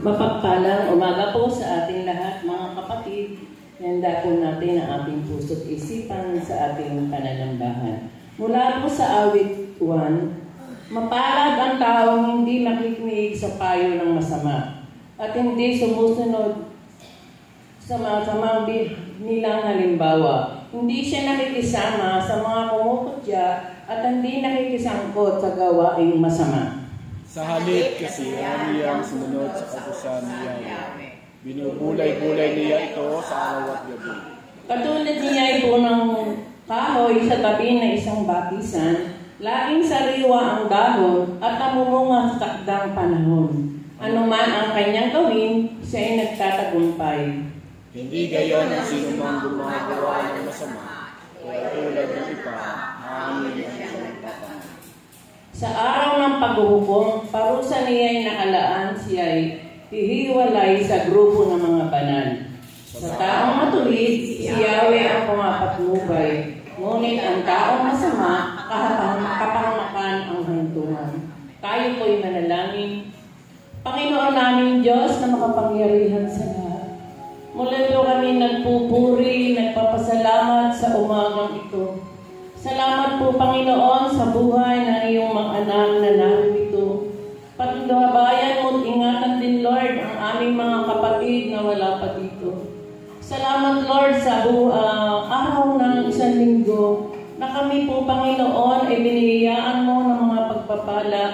Mapagpalang umaga po sa ating lahat, mga kapatid. Handa po natin ang ating puso't isipan sa ating pananambahan. Mula po sa awit 1, mapalad ang taong hindi makikinig sa payo ng masama at hindi sumusunod sa masamang nilang halimbawa. Hindi siya nakikisama sa mga kumukutya at hindi nakikisangkot sa gawaing masama. Sa halip kasi ang sumunod sa kautusan ni Yahweh. Binubulay-bulay niya ito sa araw at gabi. Katulad niya ito ng kahoy sa tabi ng isang batisan, laging sariwa ang dahon at namumunga sa takdang panahon. Ano man ang kanyang gawin, siya ay nagtatagumpay. Hindi gayon ang sinumang gumagawa ng masama, o tulad ng iba, hangin ang isang tatang. Sa araw ng paghuhukom, parusa niya ay nakalaan, siya ay hihiwalay sa grupo ng mga banal. Sa taong matuwid, si Yahweh ang pumapatnubay, ngunit ang taong masama, kapangmakan ang hantungan. Tayo po'y manalangin. Panginoon namin Diyos na makapangyarihan sa lahat. Mula po kami nagpupuri, nagpapasalamat sa umagang ito. Salamat po Panginoon sa buhay ng iyong mga anak na narito. Patnubayan mo at ingatan din Lord ang aming mga kapatid na wala pa dito. Salamat Lord sa araw ng isang linggo na kami po Panginoon ay binigyan mo ng mga pagpapala,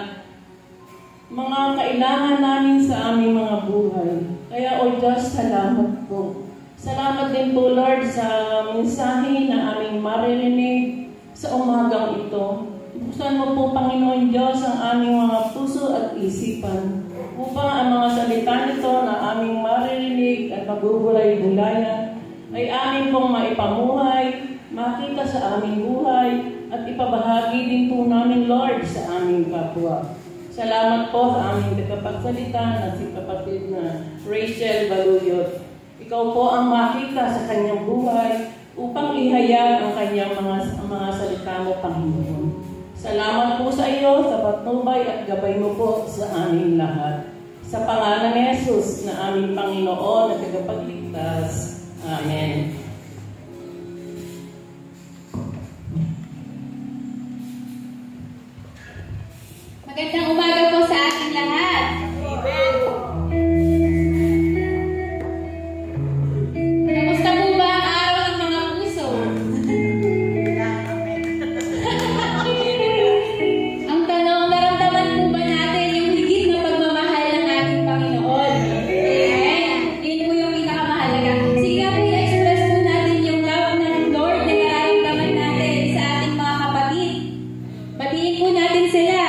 mga kailangan namin sa aming mga buhay. Kaya o Diyos, salamat po. Salamat din po Lord sa mensahe na aming maririnig sa umagang ito. Buksan mo po Panginoon Diyos ang aming mga puso at isipan upang ang mga salita nito na aming maririnig at magbubulay-bulayan ay aming pong maipamuhay, makita sa aming buhay at ipabahagi din po namin Lord sa aming kapwa. Salamat po sa aming tagapagsalita na si kapatid na Rachel Baluyot. Ikaw po ang makita sa kanyang buhay upang ihayag ang kanyang mga salita mo, Panginoon. Salamat po sa iyo sa patnubay at gabay mo po sa aming lahat. Sa pangalan ni Jesus na aming Panginoon at tagapagligtas. Amen. Magandang umaga po sa ating lahat. Amen. Kamusta po ba ang araw ng mga puso? Ang tanong, naramdaman po ba natin yung higit na pagmamahal ng ating Panginoon? Amen. Yun po yung pinakamahalaga. Sige nga po, i-express po natin yung love ng Lord na nararamdaman natin sa ating mga kapatid. Batiin po natin sila.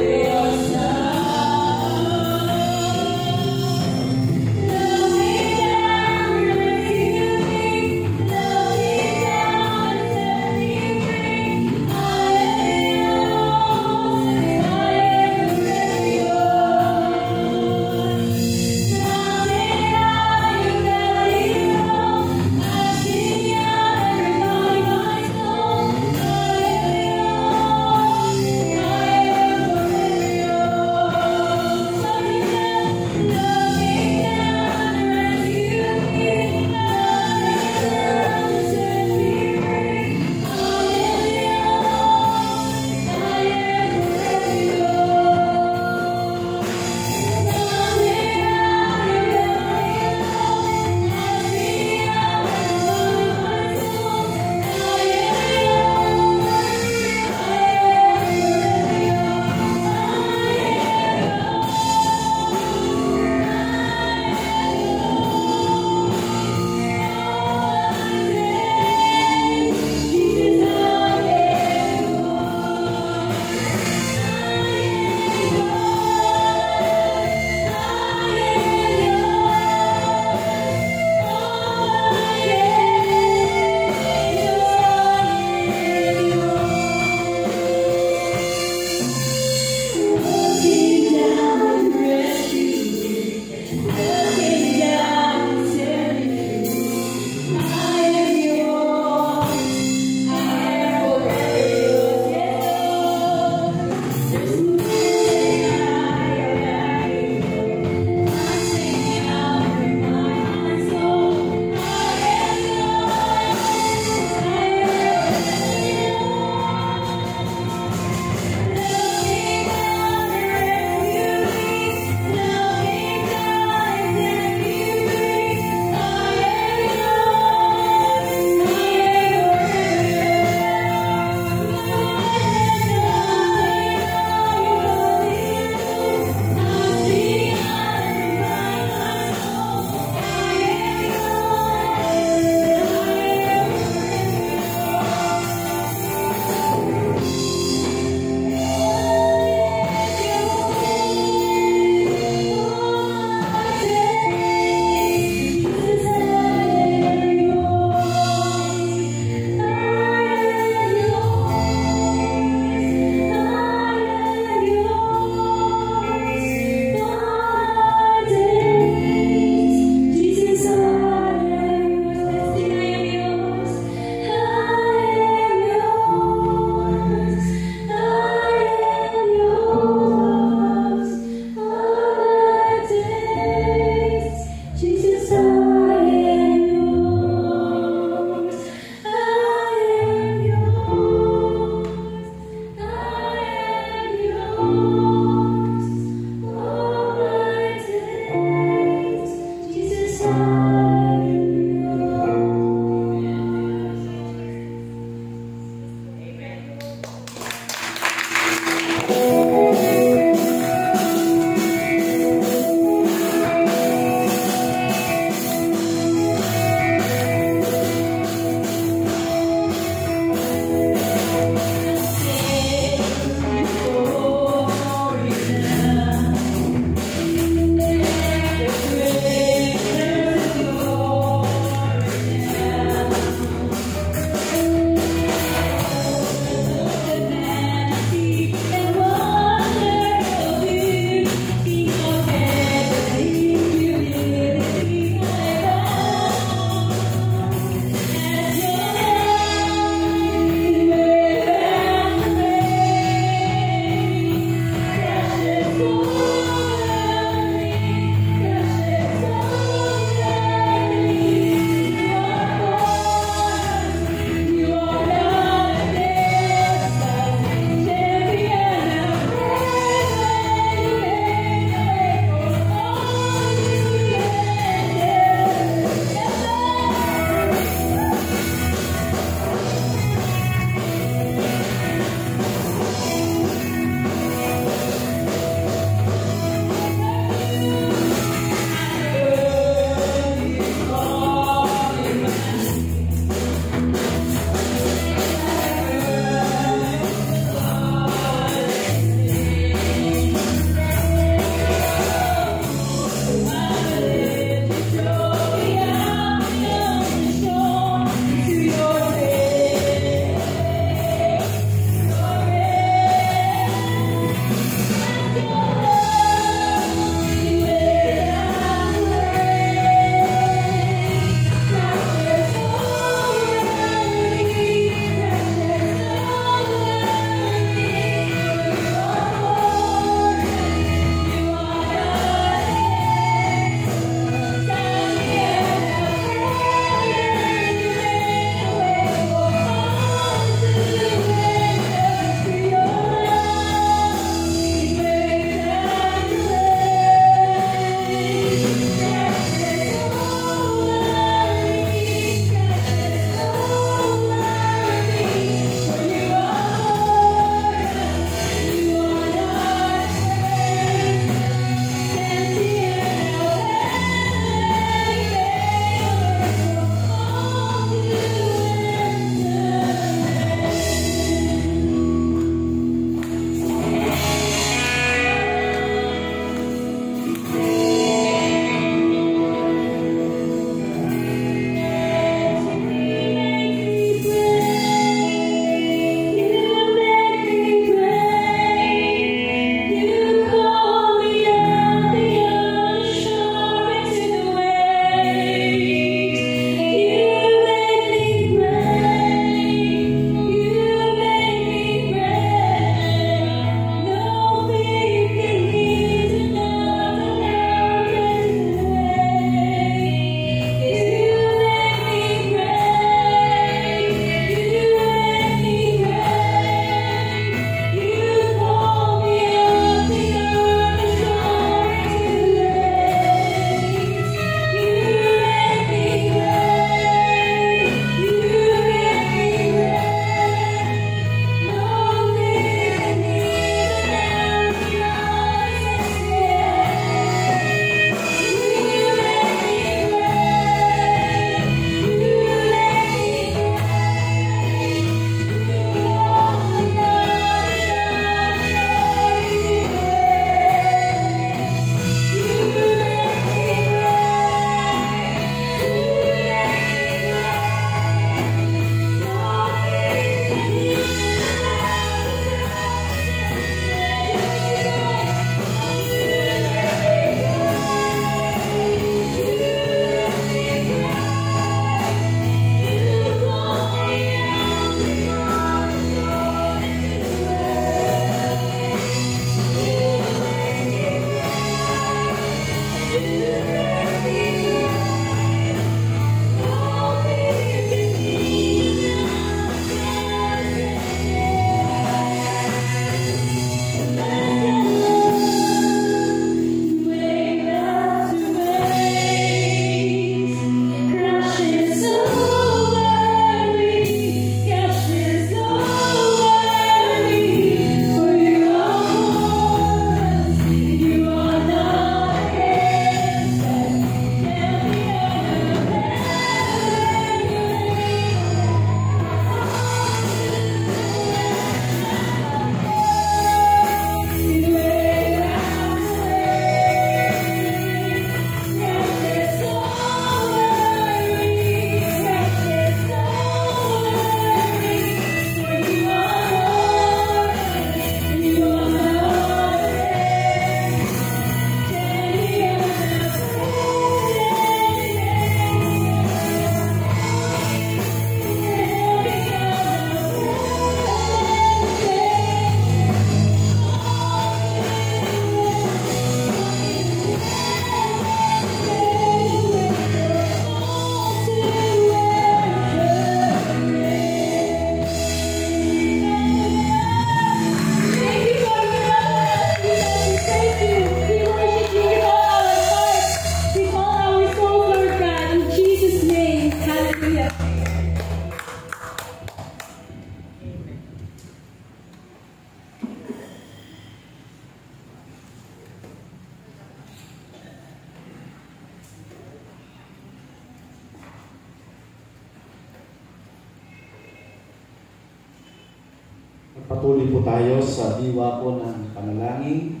Patuloy po tayo sa diwa po ng panalangin.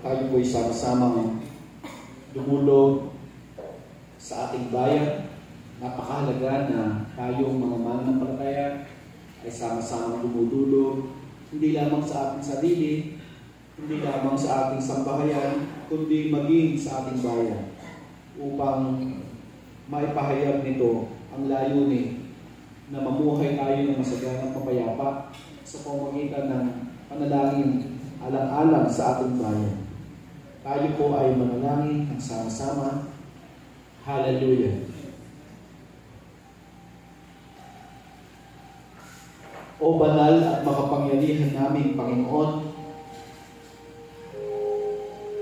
Tayo po sama-samang dumulog sa ating bayan. Napakahalaga na tayong mga mananampalataya ay sama-samang dumudulog, hindi lamang sa ating sarili, hindi lamang sa ating sambahayan, kundi maging sa ating bayan, upang maipahayag nito ang layunin na mamuhay tayo ng masaganang papayapa sa pamamagitan ng panalangin alang-alang sa ating bayan. Tayo po ay manalangin ng sama-sama. Hallelujah. O banal at makapangyarihan naming Panginoon,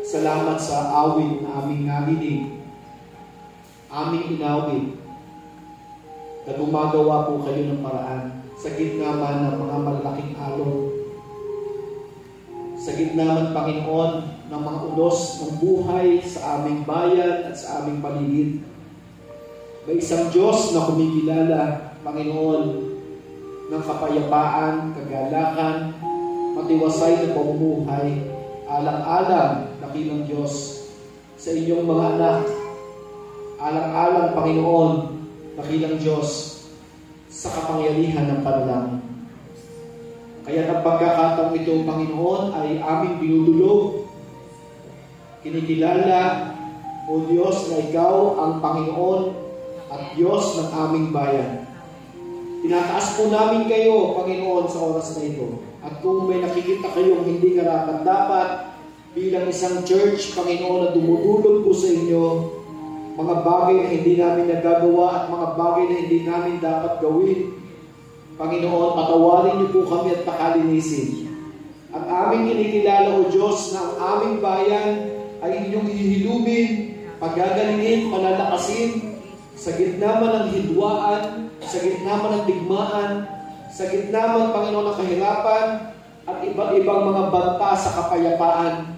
salamat sa awit na aming narinig, aming inawit, na gumagawa po kayo ng paraan sa gitna man ng mga malalaking alon, sa gitna man, Panginoon, ng mga unos ng buhay sa aming bayan at sa aming paligid. May isang Diyos na kumikilala, Panginoon, ng kapayapaan, kagalakan, matiwasay na pamumuhay, alang-alang, dakilang Diyos, sa inyong mga anak, alang-alang, Panginoon, dakilang Diyos, sa kapangyarihan ng panalangin. Kaya ng pagkakataong ito, Panginoon, ay aming binudulog. Kinikilala, O Diyos, na Ikaw ang Panginoon at Diyos ng aming bayan. Tinataas po namin kayo, Panginoon, sa oras na ito. At kung may nakikita kayong hindi karapat-dapat bilang isang church, Panginoon, na dumudulog po sa inyo, mga bagay na hindi namin nagagawa at mga bagay na hindi namin dapat gawin, Panginoon, patawarin niyo po kami at pakalinisin. At aming kinikilala, O Diyos, na ang aming bayan ay inyong hihilumin, pagagalingin, palalakasin, sa gitna man ng hidwaan, sa gitna man ng digmaan, sa gitna man, Panginoon, ng kahirapan, at iba't ibang mga banta sa kapayapaan.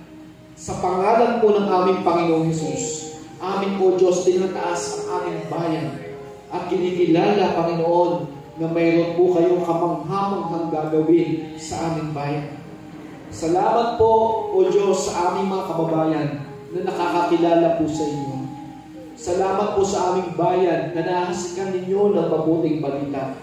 Sa pangalan po ng aming Panginoong Hesus, amin po, Diyos, tinataas ang aming bayan. At kinikilala, Panginoon, na mayroon po kayong kamanghamanghang gagawin sa aming bayan. Salamat po, O Diyos, sa aming mga kababayan na nakakakilala po sa inyo. Salamat po sa aming bayan na nahasikan ninyo ng mabuting balita.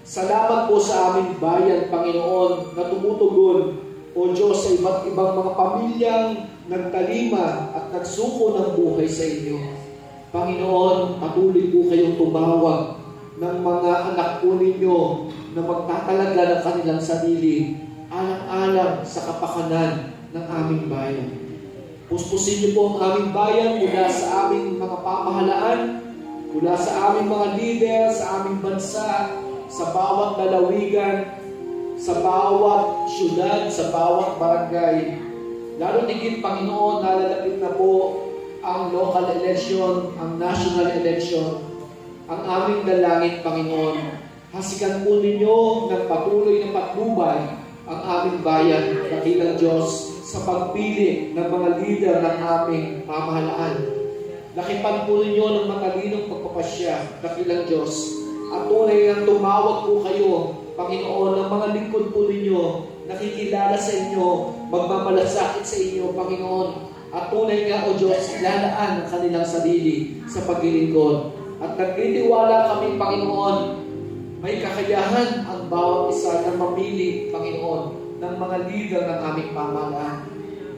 Salamat po sa aming bayan, Panginoon, na tumutugon, O Diyos, sa iba't ibang mga pamilyang nagtalima at nagsuko ng buhay sa inyo. Panginoon, patuloy po kayong tumawag ng mga anak po ninyo na magtatalaga ng kanilang sarili alang-alang sa kapakanan ng aming bayan. Puspusin niyo po ang aming bayan mula sa aming mga pamahalaan, mula sa aming mga leader, sa aming bansa, sa bawat lalawigan, sa bawat syudad, sa bawat barangay. Lalo tigit, Panginoon, nalalapit na po ang local election, ang national election. Ang aming dalangin, Panginoon, hasikan po ninyo ng patuloy na patnubay ang aming bayan, dakilang Diyos, sa pagpili ng mga leader ng aming pamahalaan. Lakipan po ninyo ng matalinong pagpapasya, dakilang Diyos, at tunay na tumawag po kayo, Panginoon, ng mga lingkod po ninyo, nakikilala sa inyo, magmamalasakit sa inyo, Panginoon, at tunay nga, O Diyos, ilalaan ang kanilang sarili sa paglilingkod. At nagtitiwala kami, Panginoon, may kakayahan ang bawat isa na mamili, Panginoon, ng mga leader ng aming pamahalaan.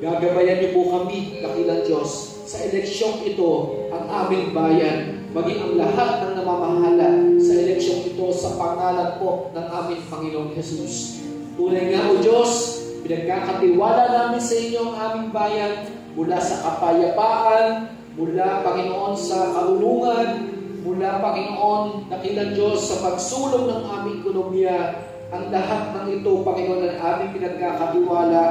Gagabayan niyo po kami, dakilang Diyos, sa eleksyong ito, ang aming bayan, maging ang lahat ng namamahala sa eleksyong ito sa pangalan po ng aming Panginoong Hesus. Tunay nga, O Diyos, pinagkakatiwala namin sa inyo ang aming bayan mula sa kapayapaan, mula, Panginoon, sa karunungan, mula, Panginoon, dakilang Diyos, sa pagsulong ng aming ekonomiya. Ang lahat ng ito, Panginoon, ang aming pinagkakatiwala,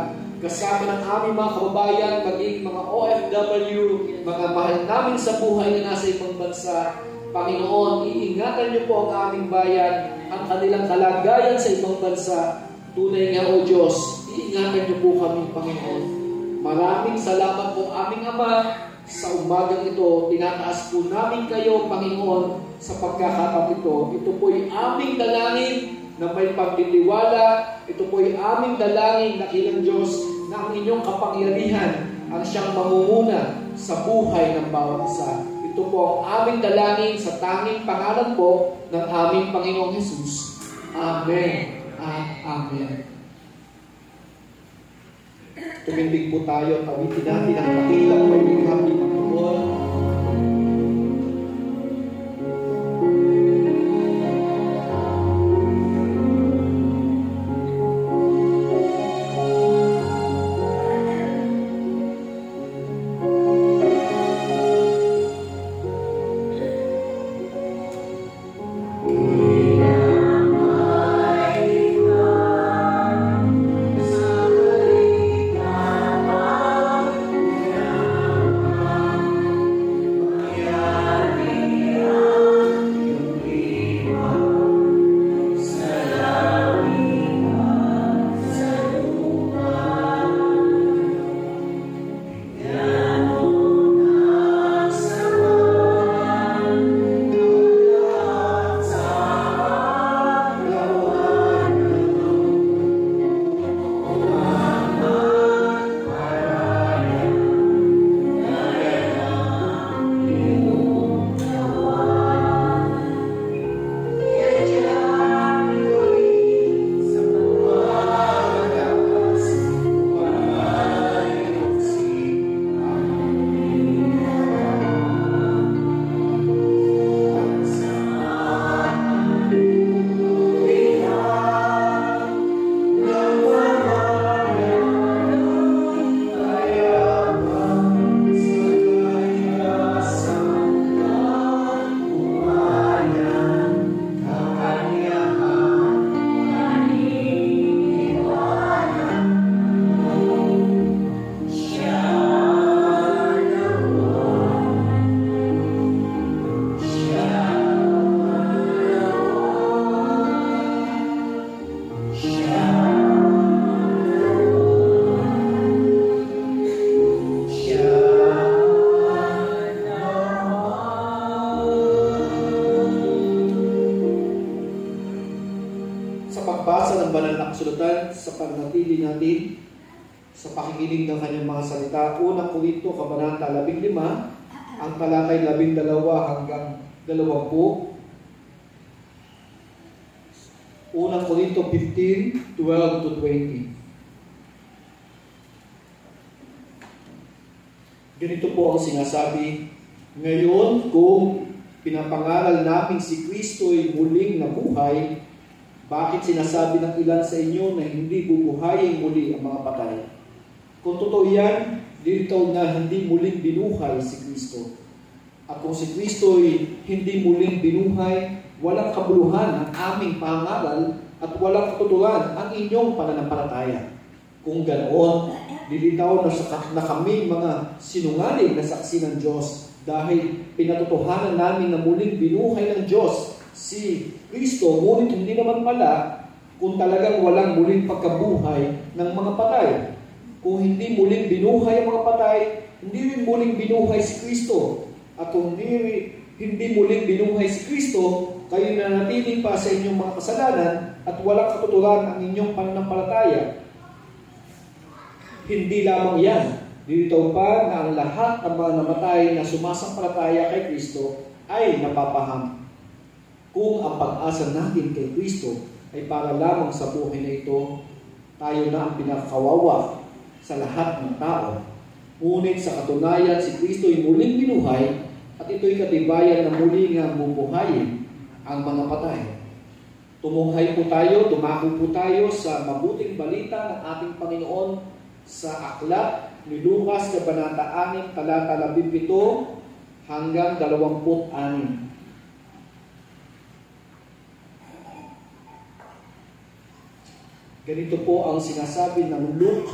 kasama ng aming mga kababayan, maging mga OFW, mga mahal namin sa buhay na nasa ibang bansa. Panginoon, iingatan niyo po ang aming bayan, ang kanilang kalagayan sa ibang bansa. Tunay nga, O Diyos, iingatan niyo po kami, Panginoon. Maraming salamat po, aming Ama. sa umagang ito, tinataas po namin kayo, Panginoon, sa pagkakataon ito. Ito po'y aming dalangin na may pagtitiwala. Ito po'y aming dalangin na kilang Diyos na ang inyong kapangyarihan ang siyang mamumuna sa buhay ng bawat isa. Ito po ang aming dalangin sa tanging pangalan po ng aming Panginoong Hesus. Amen at Amen. Tumindig po tayo at awitin natin ang dakilang may likhang ni Panginoon. Sa panatili natin sa pakikinig ng kanyang mga salita. Unang Korinto, Kabanata 15, ang talakay 12 hanggang 20. Unang Korinto 15, 12 to 20. Ganito po ang sinasabi, ngayon kung pinapangaral namin si Kristo'y muling nabuhay, bakit sinasabi ng ilan sa inyo na hindi bubuhayin muli ang mga patay? Kung totoo yan, dilitaw na hindi muling binuhay si Kristo. At kung si Kristo'y hindi muling binuhay, walang kabuluhan ang aming pangaral at walang katuturan ang inyong pananampalataya. Kung ganoon, dilitaw na kami mga sinungaling na saksi ng Diyos dahil pinatotohanan namin na muling binuhay ng Diyos si Kristo, ngunit hindi naman pala kung talagang walang muling pagkabuhay ng mga patay. Kung hindi muling binuhay ang mga patay, hindi rin muling binuhay si Kristo. At kung hindi muling binuhay si Kristo, kayo nanatili pa sa inyong mga kasalanan at walang katuturan ang inyong pananampalataya. Hindi lamang yan. Dito pa na ang lahat ng mga namatay na sumasampalataya kay Kristo ay napapaham. Kung ang pag-asa natin kay Kristo ay para lamang sa buhay na ito, tayo na ang pinakawawa sa lahat ng tao. Ngunit sa katunayan, si Kristo ay muling binuhay at ito'y katibayan na muli nga bubuhayin ang mga patay. Tumunghay po tayo, dumako po tayo sa mabuting balita ng ating Panginoon sa aklat ni Lucas, Kabanata 6, talata 17 hanggang 26. Ganito po ang sinasabi ng Luke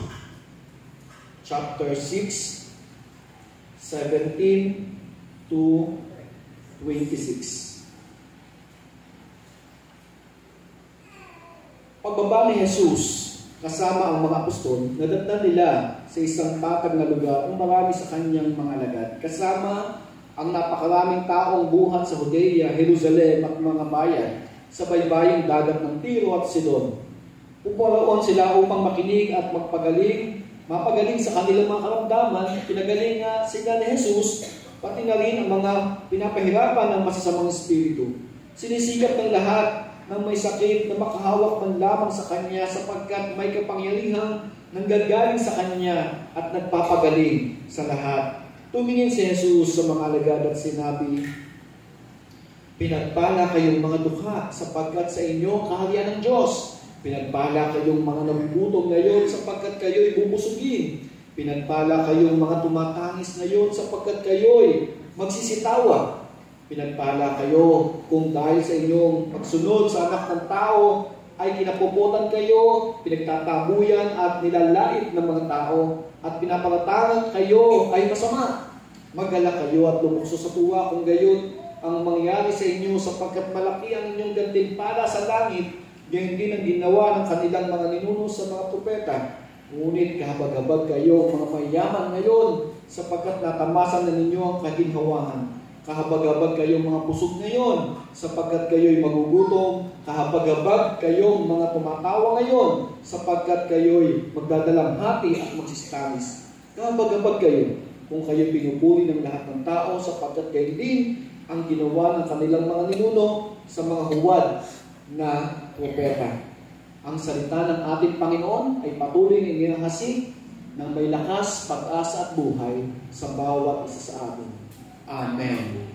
chapter 6, 17 to 26. Pagbaba ni Jesus, kasama ang mga apostol, nadatnan nila sa isang patag na lugar ang marami sa kanyang mga alagad, kasama ang napakaraming taong buhat sa Judea, Jerusalem at mga bayan sa baybaying dagat ng Tiro at Sidon. Pupuroon sila upang makinig at mapagaling sa kanilang mga karamdaman. Pinagaling nga sila ni Jesus, pati na rin ang mga pinapahirapan ng masasamang espiritu. Sinisikap ng lahat ng may sakit na makahawak man lamang sa Kanya, sapagkat may kapangyarihang nanggagaling sa Kanya at nagpapagaling sa lahat. Tumingin si Jesus sa mga alagad at sinabi, "Pinagpala kayong mga dukha, sapagkat sa inyo kaharian ng Diyos. Pinagpala kayong mga nagugutom ngayon, sapagkat kayo'y bubusugin. Pinagpala kayong mga tumatangis ngayon, sapagkat kayo'y magsisitawa. Pinagpala kayo kung dahil sa inyong pagsunod sa Anak ng Tao ay kinapuputan kayo, pinagtatabuyan at nilalait ng mga tao, at pinapalatandaan kayo ay masama. Magala kayo at lumukso sa tuwa kung gayon ang mangyari sa inyo, sapagkat malaki ang inyong gantimpala sa langit. Gayon din ang ginawa ng kanilang mga ninuno sa mga propeta. Ngunit kahabag-habag kayo mga mayaman ngayon, sapagkat natamasan na ninyo ang kaginhawahan. Kahabag-habag kayong mga busog ngayon, sapagkat kayo'y magugutom. Kahabag-habag kayong mga tumatawa ngayon, sapagkat kayo'y magdadalang hati at magsisitamis. Kahabag-habag kayo kung kayo'y pinupuri ng lahat ng tao, sapagkat kayo din ang ginawa ng kanilang mga ninuno sa mga huwad na propeta. Ang salita ng ating Panginoon ay patuloy na inihahasik ng may lakas, pag-asa at buhay sa bawat isa sa atin. Amen.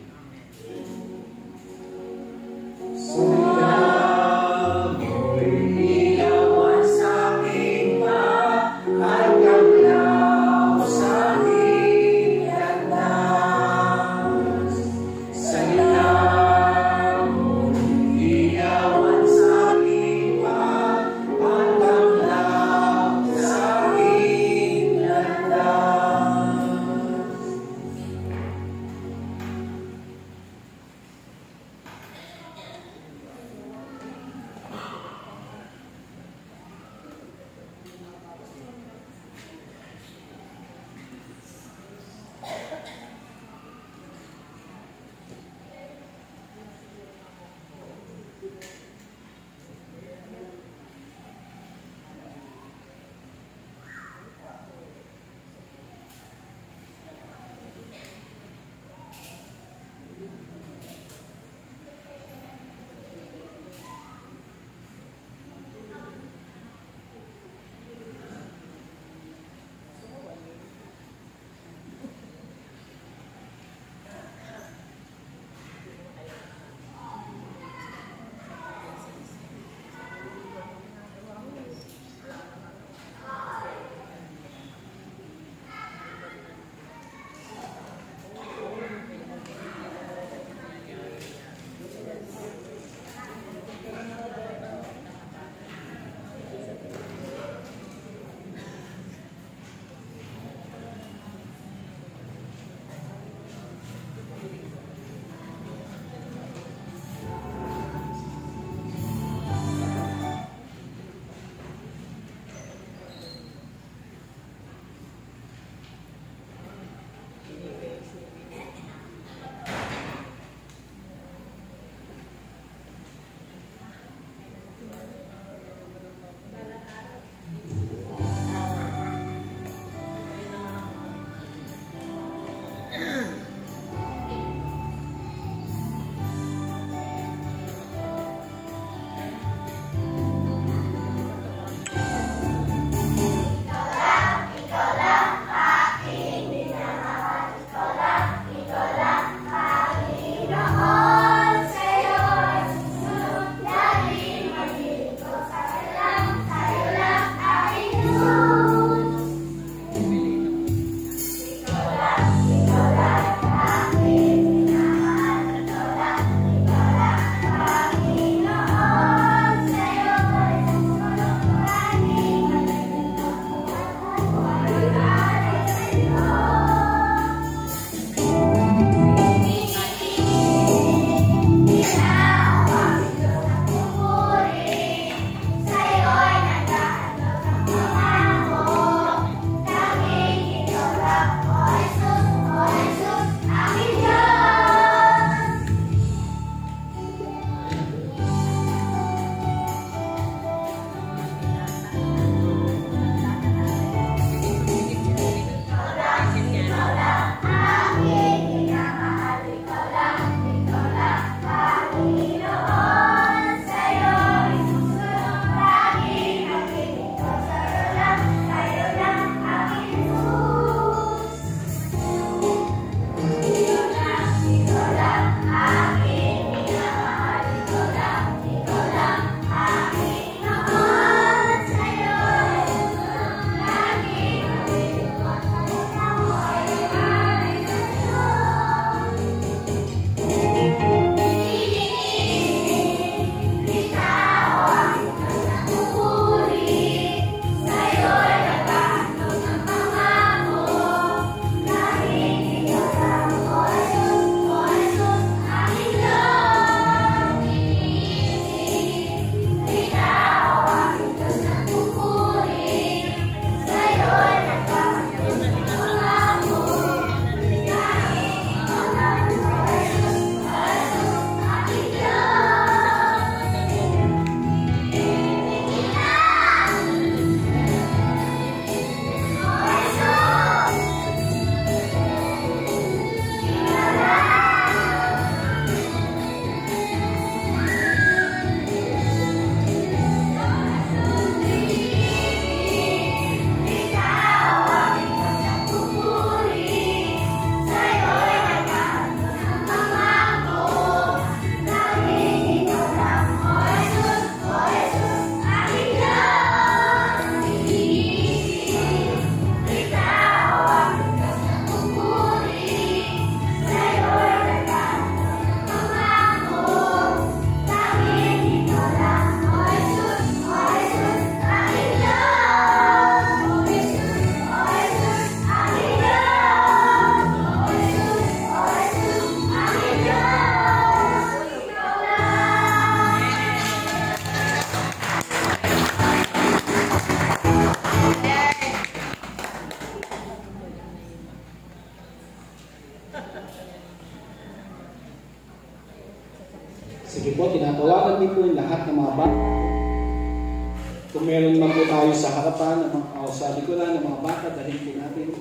kung meron man po tayo sa harapan o sa likuran ng mga bata, dalhin po natin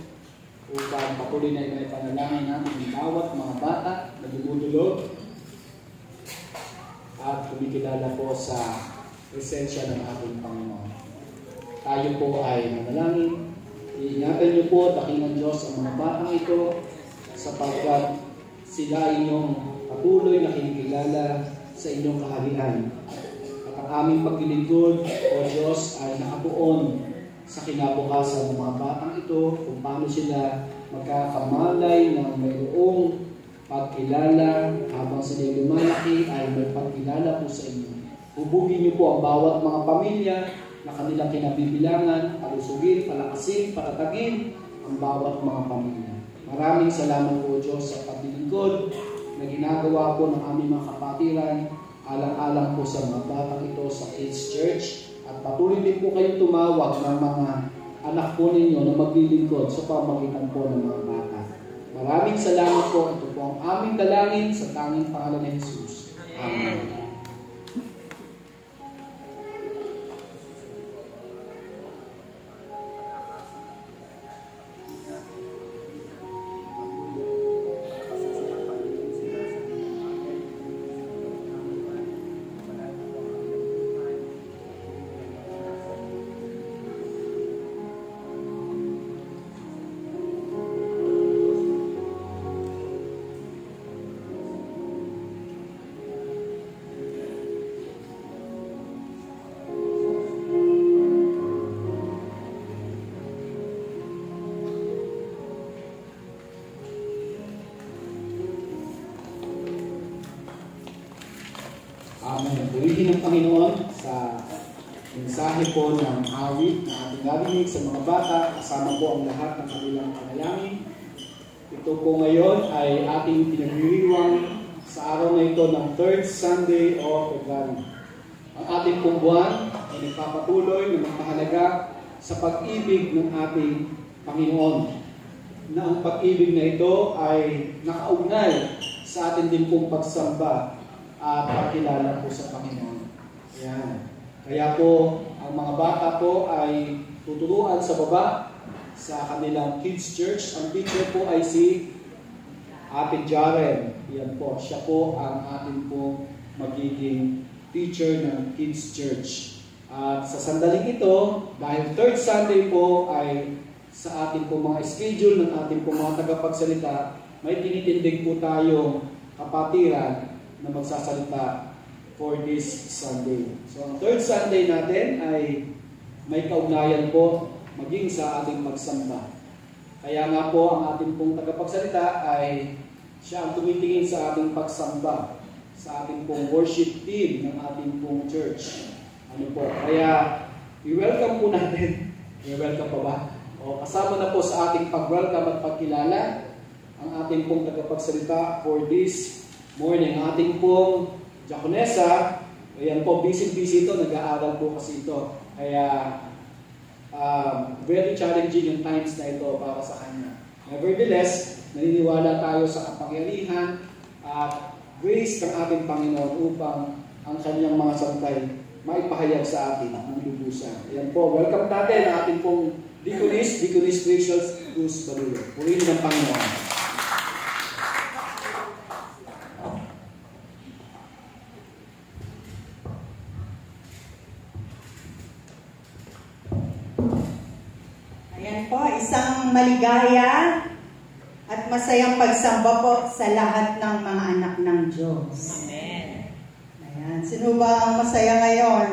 upang patuloy na ipanalangin natin ang bawat mga bata na dumudulog at kumikilala po sa presensya ng ating Panginoon. Tayo po ay manalangin. Iingatan niyo po, dakilang Diyos, ang mga batang ito sapagkat sila inyong patuloy na kinikilala sa inyong kaharian. At ang aming paglilingkod, O Diyos, ay nakatuon sa kinabukasan ng mga batang ito kung paano sila magkakamalay ng mayroong pagkilala habang sila lumalaki ay may pagkilala po sa inyo. Hubugin niyo po ang bawat mga pamilya na kanilang kinabibilangan, palusugin, palakasin, patatagin ang bawat mga pamilya. Maraming salamat po Diyos sa paglilingkod na ginagawa po ng aming mga kapatiran, alang-alang po sa mga batang ito sa Kids Church. At patuloy din po kayong tumawag ng mga anak po ninyo na maglilingkod sa pamamagitan po ng mga bata. Maraming salamat po. Ito po ang aming dalangin sa tanging pangalan ni Jesus. Amen. Amen. Purihin ng Panginoon sa mensahe po ng awit na ating narinig sa mga bata, kasama po ang lahat ng kanilang panalangin. Ito po ngayon ay ating pinagdiriwang sa araw na ito ng 3rd Sunday of February. Ang ating pong buwan ay nagpapatuloy na magpahalaga sa pag-ibig ng ating Panginoon. Na ang pag-ibig na ito ay nakaugnay sa atin din pong pagsamba at pagkilala po sa Panginoon. Ayan. Kaya po, ang mga bata po ay tuturuan sa baba sa kanilang Kids Church. Ang teacher po ay si Ate Jaren. Yan po. Siya po ang ating po magiging teacher ng Kids Church. At sa sandaling ito, dahil 3rd Sunday po ay sa ating po mga schedule ng ating po mga tagapagsalita, may tinitindig po tayong kapatiran na magsasalita for this Sunday. So, ang 3rd Sunday natin ay may kaugnayan po maging sa ating magsamba. Kaya nga po, ang ating pong tagapagsalita ay siya ang tumitingin sa ating pagsamba, sa ating pong worship team ng ating pong church. Ano po? Kaya, i-welcome po natin. I-welcome pa ba? O, kasama na po sa ating pag-welcome at pagkilala ang ating pong tagapagsalita for this morning. Ang ating pong diakonesa, ayan po, busy-busy ito, nag-aaral po kasi ito. Kaya, very challenging yung times na ito para sa kanya. Nevertheless, naniniwala tayo sa kapangyarihan at grace ng ating Panginoon upang ang kanyang mga santay maipahayag sa atin ng lubusan. Ayan po, welcome natin ang ating pong Deaconess Gracious Cruz Balulo. Purihin ng Panginoon. Ayan po, isang maligaya at masayang pagsamba po sa lahat ng mga anak ng Diyos. Amen. Ayan, sino ba ang masaya ngayon?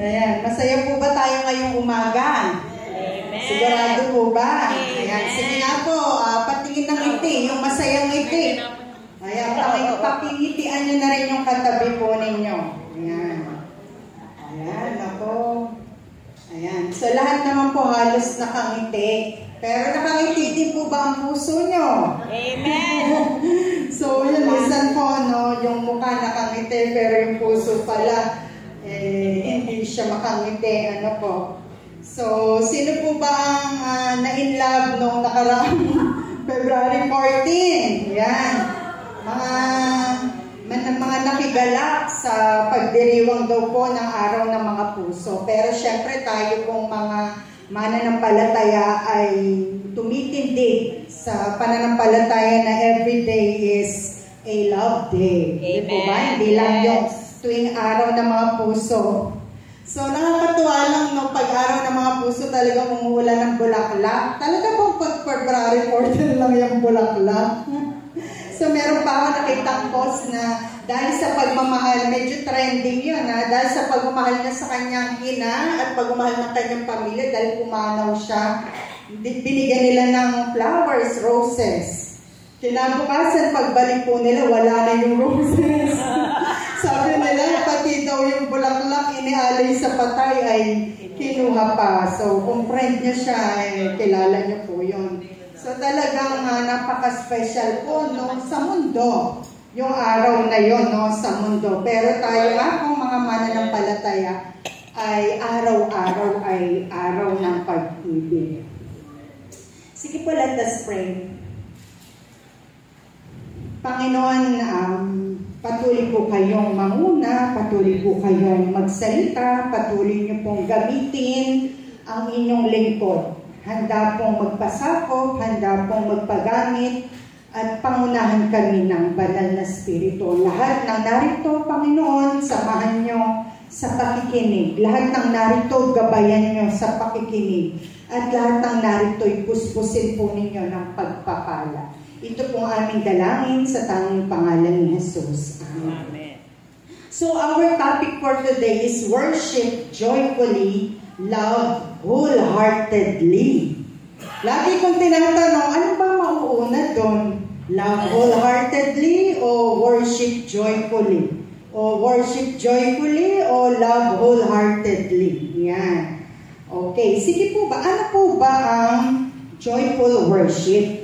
Ayan, masaya po ba tayo ngayong umaga? Amen. Sigurado po ba? Amen. Ayan, sige nga po, patingin ng ngiti, yung masayang ngiti. Ayan, papingitian nyo na rin yung katabi po ninyo. Ayan. Ayan, ako. Ayan. So, lahat naman po halos nakangiti. Pero nakangiti din po ba ang puso nyo? Amen. So, yun, minsan po, no, yung mukha nakangiti, pero yung puso pala, hindi siya makangiti. Ano po? So, sino po ba ang na-in-love nung nakaraang February 14? Yan. Mga nakigalak sa pagdiriwang daw po ng araw ng mga puso. puso. Pero syempre tayo pong mga mananampalataya ay tumitindig sa pananampalataya na everyday is a love day. Di po ba? Hindi lang yung tuwing araw ng mga puso. So, nakakatuwa lang, no, pag-araw ng mga puso talagang umuulan ng bulaklak. Talaga bang pag-February 14 lang yung bulaklak? So, meron pa ako nakitang post na dahil sa pagmamahal, medyo trending yun, ha? Dahil sa pagmamahal niya sa kanyang ina at pagmamahal ng kanyang pamilya, dahil pumanaw siya, binigyan nila ng flowers, roses. Kinabukasan, pagbalik po nila, wala na yung roses. Sabi nila, pati daw yung bulaklak inialay sa patay ay kinuha pa. So, kung friend niya siya, kilala niyo po yun. So, talagang napaka-special po, no, sa mundo. Yung araw na yon, no, sa mundo. Pero tayo nga, kung mga mananampalataya, ay araw-araw ay araw ng pag-ibig. Sige po, let us pray. Panginoon, patuloy po kayong manguna, patuloy po kayong magsalita, patuloy niyo pong gamitin ang inyong lingkod. Handa pong magpasakop, handa pong magpagamit, at pangunahan kami ng banal na spirito. Lahat ng narito, Panginoon, samahan niyo sa pakikinig. Lahat ng narito, gabayan niyo sa pakikinig. At lahat ng narito, ipuspusin po ninyo ng pagpapala. Ito po ang aming dalangin sa tanging pangalan ni Jesus. Amen. So our topic for today is worship joyfully, love wholeheartedly. Lagi kong tinatanong, ano ba mauuna doon? Love wholeheartedly o worship joyfully? O worship joyfully o love wholeheartedly? Yan. Okay, sige po ba, ano po ba ang joyful worship?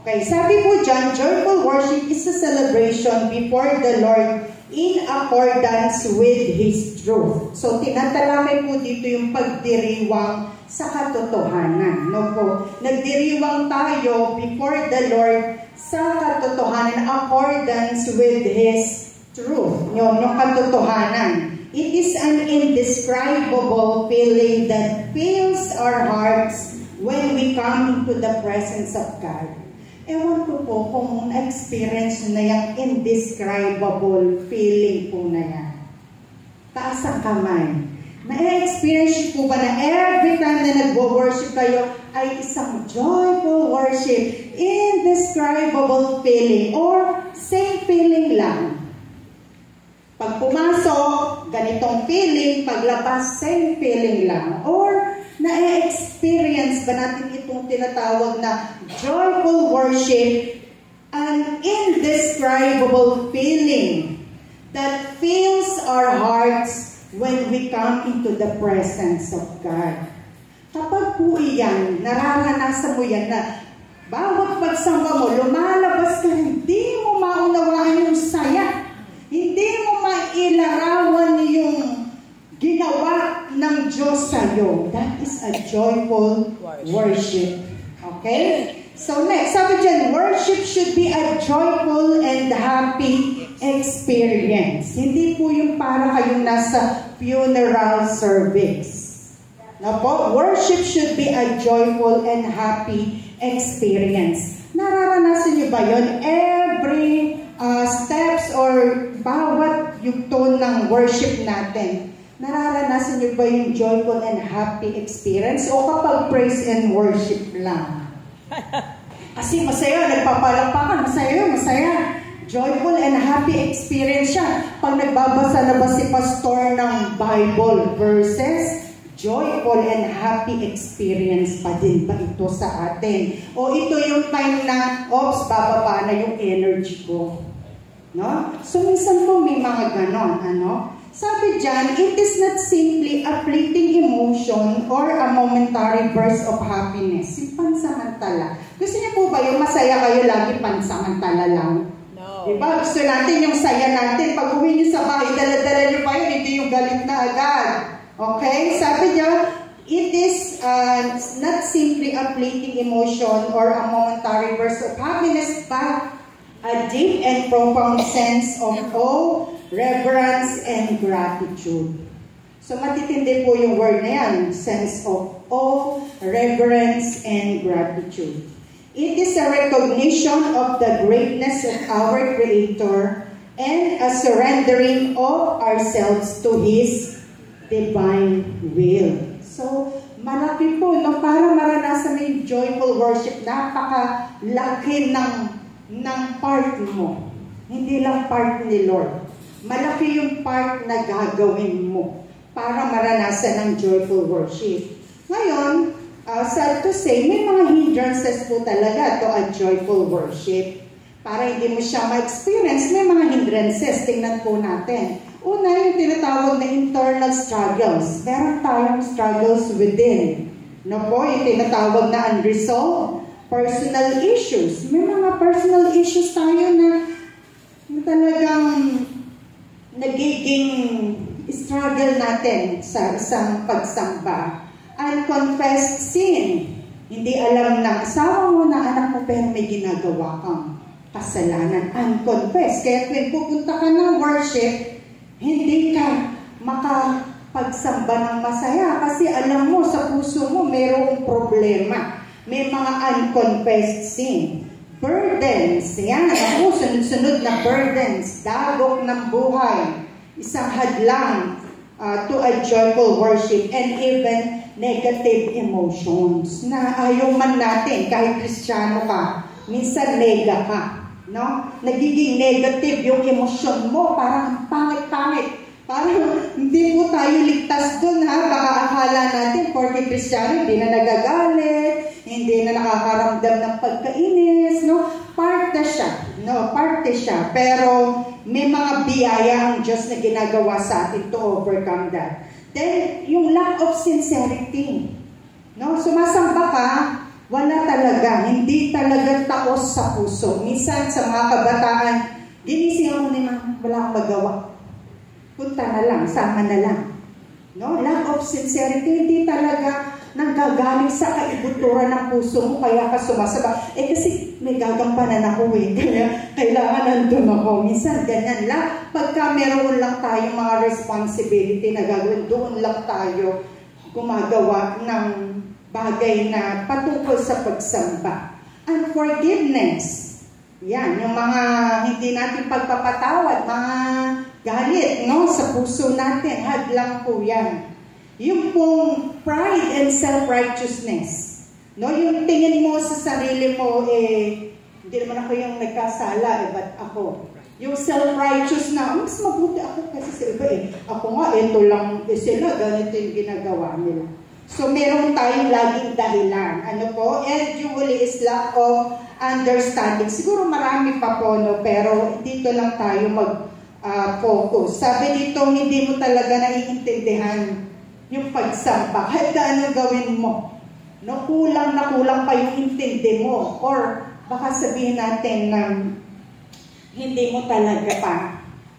Okay, sabi po dyan, joyful worship is a celebration before the Lord in accordance with His truth. So, tinatalakay po dito yung pagdiriwang sa katotohanan. No po? Nagdiriwang tayo before the Lord sa katotohanan, accordance with His truth. Yung katotohanan. It is an indescribable feeling that fills our hearts when we come into the presence of God. Ewan ko po kung na-experience na yung indescribable feeling po na yan. Taas ang kamay. Na-experience po ba na every time na nag-worship kayo ay isang joyful worship, indescribable feeling, or same feeling lang? Pag pumasok, ganitong feeling, paglabas, same feeling lang. Or na-experience ba natin itong tinatawag na joyful worship, an indescribable feeling that fills our hearts when we come into the presence of God. Kapag po iyan, nararanasan mo yan na bawat pagsamba mo, lumalabas ka, hindi mo maunawaan yung saya. Hindi mo mailarawan yung ginawa ng Diyos sa'yo. That is a joyful worship. Okay? So next, sabi dyan, worship should be a joyful and happy experience. Hindi po yung para kayong nasa funeral service. No po? Worship should be a joyful and happy experience. Nararanasan niyo ba yun? Every steps or bawat yugto ng worship natin, nararanasan niyo ba yung joyful and happy experience? O kapag praise and worship lang? Kasi masaya, nagpapalakpakan, masaya. Joyful and happy experience siya. Pag nagbabasa na ba si pastor ng Bible verses, joyful and happy experience pa din ba ito sa atin? O ito yung time na, oops, bababa na yung energy ko. No? So, minsan po may mga ganon, ano? Sabi dyan, it is not simply a fleeting emotion or a momentary burst of happiness. Yung pansamantala. Gusto niyo po ba yung masaya kayo lagi pansamantala lang? No. Diba? Gusto natin yung saya natin. Pag uwi niyo sa bahay, dala-dala niyo pa yun, hindi yung galit na agad. Okay? Sabi niya, it is not simply a fleeting emotion or a momentary burst of happiness, but a deep and profound sense of awe, reverence, and gratitude. So matitindi po yung word na yan, sense of awe, reverence, and gratitude. It is a recognition of the greatness of our Creator and a surrendering of ourselves to His divine will. So, malaki po, no? Para maranasan mo yung joyful worship, napakalaki ng part mo. Hindi lang part ni Lord. Malaki yung part na gagawin mo para maranasan ng joyful worship. Ngayon, sad to say, may mga hindrances po talaga to a joyful worship. Para hindi mo siya ma-experience, may mga hindrances. Tingnan po natin. Una, yung tinatawag na internal struggles. Meron tayong struggles within. No po, yung tinatawag na unresolved personal issues. May mga personal issues tayo na talagang nagiging struggle natin sa isang pagsamba. Unconfessed sin. Hindi alam ng asawa mo na anak mo pero may ginagawa kang kasalanan. Unconfessed. Kaya kung pupunta ka ng worship, hindi ka makapagsamba ng masaya kasi alam mo sa puso mo mayroong problema. May mga unconfessed sin. Burdens. Yan. Ako, sunod-sunod na burdens. Dagok ng buhay. Isang hadlang to a joyful worship, and even negative emotions na ayaw man natin kahit Kristiyano ka, minsan nega ka, no? Nagiging negative yung emosyon mo, parang pangit-pangit. Parang hindi po tayo ligtas dun, ha? Baka akala natin, porque Kristiyano, hindi na nagagalit, hindi na nakakaramdam ng pagkainis, no? Parte siya, no? Parte siya. Pero may mga biyaya ang Diyos na ginagawa sa atin to overcome that. Then, yung lack of sincerity, no? Sumasamba ka, wala talaga, hindi talaga taos sa puso. Minsan sa mga kabataan, ginising ako ni Ma'am, wala akong magawa. Punta na lang, sama na lang. No? Lack of sincerity, hindi talaga nanggagaling sa kaibuturan ng puso mo, kaya ka sumasaba. Kasi may gagampanan ako kaya kailangan nandun ako. Minsan ganyan lang. Pagka meron lang tayong mga responsibility na gagawin, doon lang tayo gumagawa ng bagay na patungkol sa pagsamba. Unforgiveness. Yan, yung mga hindi natin pagpapatawad, mga galit, no, sa puso natin, hadlang po yan. Yung pong pride and self-righteousness, no, yung tingin mo sa sarili mo, hindi naman ako yung nagkasala, ba't ako? Yung self-righteous na, mas mabuti ako kasi sa iba Ako nga, ito lang sila, ganito yung ginagawa nila. So, meron tayong laging dahilan. Ano po? And usually is lack of understanding. Siguro marami pa po, no? Pero dito lang tayo mag-focus. Sabi dito, hindi mo talaga naiintindihan yung pagsamba. Kahit ano gawin mo. No? Kulang na kulang pa yung intindi mo. Or baka sabihin natin na hindi mo talaga pa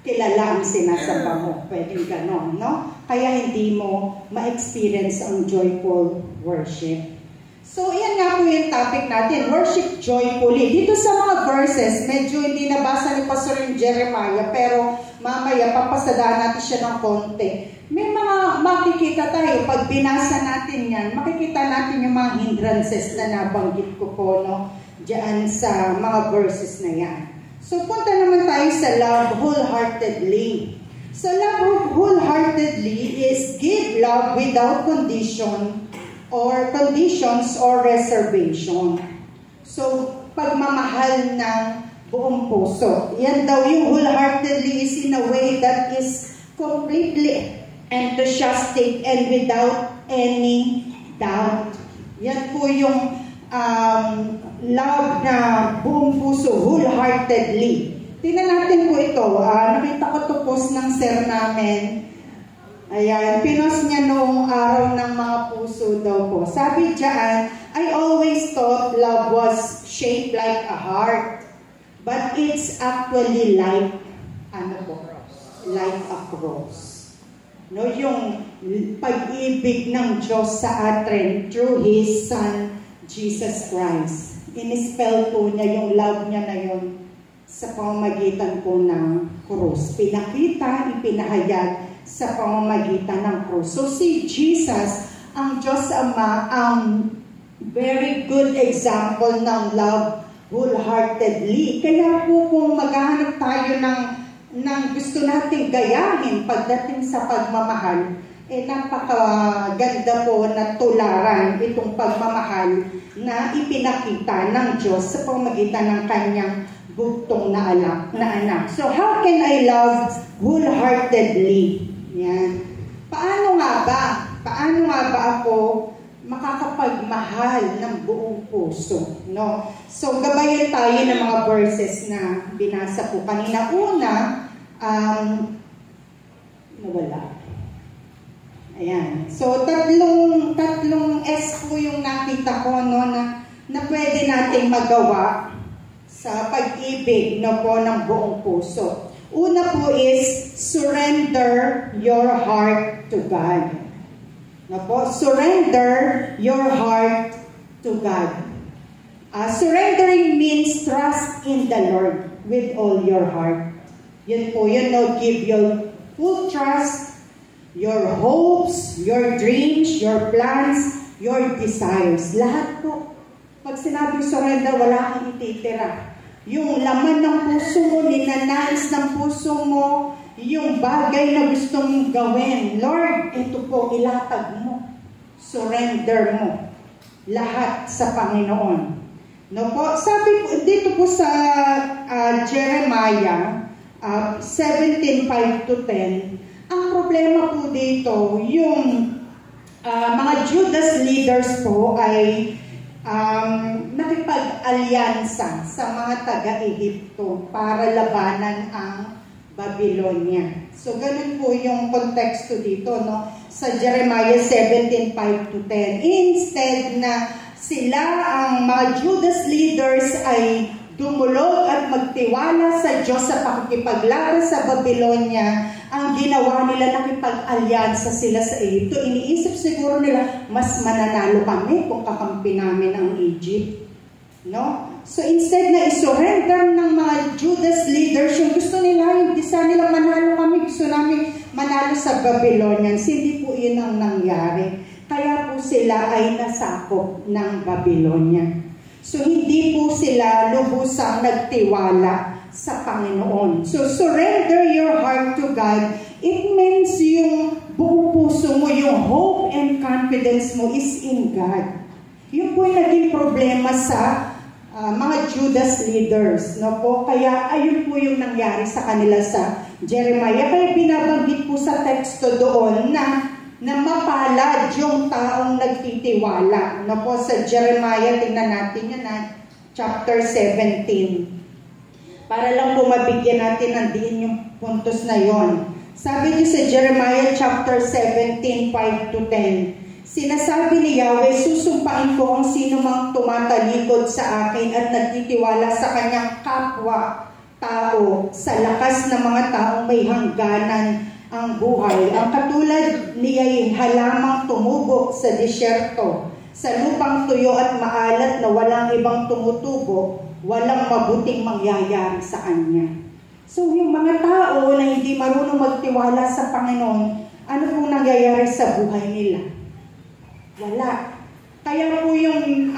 kilala ang sinasamba mo. Pwedeng ganon, no? Kaya hindi mo ma-experience ang joyful worship. So, yan nga po yung topic natin, worship joyfully. Dito sa mga verses, medyo hindi nabasa ni Pastor yung Jeremiah, pero mamaya papasadaan natin siya ng konti. May mga makikita tayo, pag binasa natin yan, makikita natin yung mga hindrances na nabanggit ko po, no? Diyan sa mga verses na yan. So, punta naman tayo sa love wholeheartedly. So, love wholeheartedly is give love without condition or conditions or reservation. So, pagmamahal ng buong puso. Yan daw yung wholeheartedly is in a way that is completely enthusiastic and without any doubt. Yan po yung love na buong puso, wholeheartedly. Tingnan natin po ito. Nakita ko ito post ng sir namin. Ayan, pinost niya noong araw ng mga puso daw po. Sabi diyan, I always thought love was shaped like a heart. But it's actually like, like a cross. No, yung pag-ibig ng Diyos sa atin through His Son, Jesus Christ. Inispell po niya yung love niya na yun sa pamamagitan po ng krus. Pinakita, ipinahayag sa pamamagitan ng krus. So si Jesus, ang Diyos Ama, ang very good example ng love wholeheartedly. Kaya po kung maghahanap tayo ng gusto nating gayahin pagdating sa pagmamahal, napakaganda po na tularan itong pagmamahal na ipinakita ng Diyos sa pamamagitan ng kanyang bugtong na anak. So how can I love wholeheartedly? Yan. Paano nga ba ako makakapagmahal ng buong puso? No? So gabayan tayo ng mga verses na binasa po kanina. Una, nawala. Ayan. So tatlong S po yung nakita ko, no, na pwede nating magawa sa pag-ibig, no, po ng buong puso. Una po is surrender your heart to God. No po, surrender your heart to God. Surrendering means trust in the Lord with all your heart. Yun po yun, no, give your full trust, your hopes, your dreams, your plans, your desires. Lahat po. Pag sinabing surrender, wala kang ititira. Yung laman ng puso mo, ninanais ng puso mo, yung bagay na gusto mong gawin. Lord, ito po, ilatag mo. Surrender mo. Lahat sa Panginoon. No po, sabi po, dito po sa Jeremiah 17:5-10, ang problema po dito, yung mga Judas leaders po ay nakipag-alyansa sa mga taga-Ehipto para labanan ang Babylonia. So, ganun po yung konteksto dito, no? Sa Jeremiah 17:5-10. Instead na sila, ang mga Judas leaders ay dumulog at magtiwala sa Diyos sa pakikipaglaban sa Babylonia, ang ginawa nila, nakipag-alyansa sila sa Egypt. Iniisip siguro nila, mas mananalo kami kung kakampi namin ang Egypt. No? So instead na isurrender ng mga Judas leaders, yung gusto nila, yung desire nila, manalo kami, gusto namin manalo sa Babylonians. Hindi po yun ang nangyari. Kaya po sila ay nasakop ng Babylonia. So hindi po sila lubusang nagtiwala sa Panginoon. So surrender your heart to God. It means yung buong puso mo, yung hope and confidence mo is in God. Yun po yung naging problema sa mga Judas leaders. No po? Kaya ayun po yung nangyari sa kanila sa Jeremiah. Kaya binabanggit po sa teksto doon na mapalad yung taong nagtitiwala. No po, sa Jeremiah, tingnan natin yan na chapter 17. Para lang po mabigyan natin ng diin yung puntos na yon. Sabi niyo sa Jeremiah chapter 17, 5-10, sinasabi ni Yahweh, susumpain ko ang sino mang tumatalikod sa akin at nagtitiwala sa kanyang kapwa-tao sa lakas ng mga taong may hangganan ang buhay. Ang katulad niya'y halamang tumubo sa disyerto, sa lupang tuyo at maalat na walang ibang tumutubo, walang mabuting mangyayari sa kanya. So yung mga tao na hindi marunong magtiwala sa Panginoon, ano pong nangyayari sa buhay nila? Wala. Kaya po yung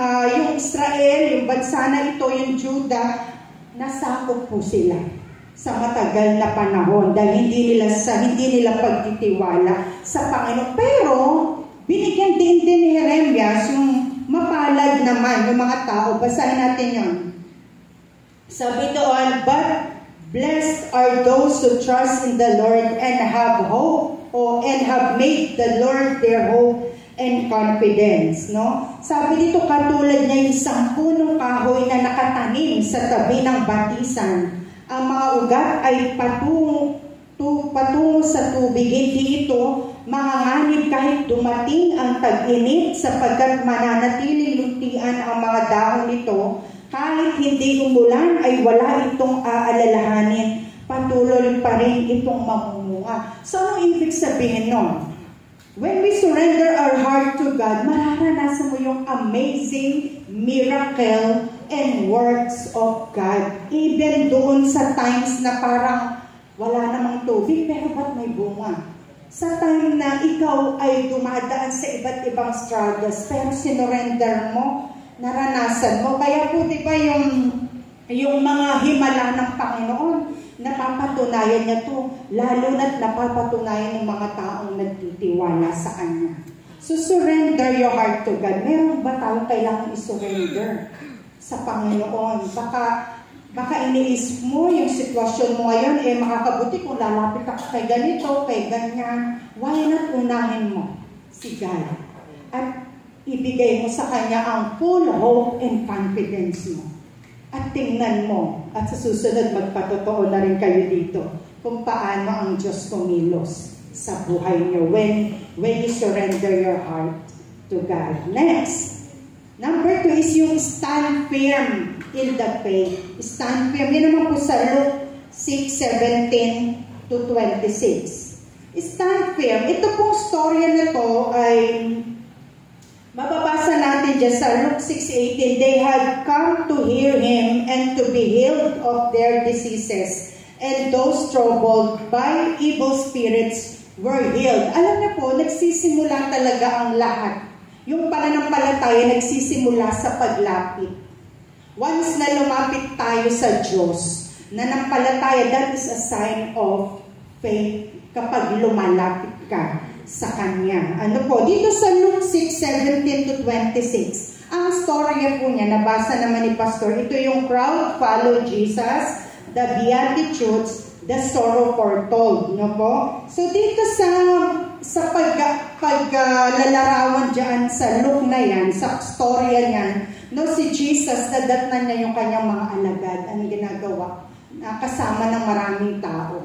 Israel, yung bansa na ito, yung Judah, nasakop po sila sa matagal na panahon dahil hindi nila pagtitiwala sa Panginoon. Pero binigyan din ni Jeremias yung mapalad naman yung mga tao. Basahin natin yun. Sabi doon, but blessed are those who trust in the Lord and have hope, and have made the Lord their hope and confidence. No? Sabi dito, katulad niya yung isang punong kahoy na nakatanim sa tabi ng batisan. Ang mga ugat ay patungo sa tubig. Hindi ito manganganib kahit dumating ang tag-init, sapagkat mananatiling luntian ang mga dahon nito. Kahit hindi umulan ay wala itong aalalahanin. Patuloy pa rin itong mamumunga. So, ano ibig sabihin nun? When we surrender our heart to God, mararanasan mo yung amazing miracle and works of God. Even doon sa times na parang wala namang tubig, pero ba't may bunga? Sa time na ikaw ay dumadaan sa iba't ibang struggles, pero sinurrender mo, naranasan mo. Kaya po, di ba, yung mga himala ng Panginoon, napapatunayan niya to, lalo na't napapatunayan ng mga taong nagtitiwala sa Kanya. So, surrender your heart to God. Meron ba tayong kailangan isurrender sa Panginoon? Baka iniisip mo yung sitwasyon mo ngayon, makakabuti kung lalapit ako kay ganito, kay ganyan. Why not unahin mo si God? At ibigay mo sa Kanya ang full hope and confidence mo. At tingnan mo, at sa susunod magpatotoo na rin kayo dito kung paano ang Diyos kumilos sa buhay niyo when you surrender your heart to God. Next, number 2 is yung stand firm in the faith. Stand firm. Yan naman po sa Luke 6:17 to 26. Stand firm. Ito pong storya na to ay mababasa natin dyan sa Luke 6:18. They had come to hear Him and to be healed of their diseases, and those troubled by evil spirits were healed. Alam niyo po, nagsisimula talaga ang lahat. Yung pananampalataya nagsisimula sa paglapit. Once na lumapit tayo sa Diyos, nanampalataya, that is a sign of faith kapag lumalapit ka sa Kanya. Ano po? Dito sa Luke 6:17 to 26, ang storya po niya, nabasa naman ni Pastor, ito yung crowd followed Jesus, the Beatitudes, the sorrow foretold. No po? So dito sa paglalarawan dyan sa Luke na yan, sa storya niyan, no, si Jesus, nadatnan niya yung kanyang mga alagad. Ang ginagawa? Kasama ng maraming tao.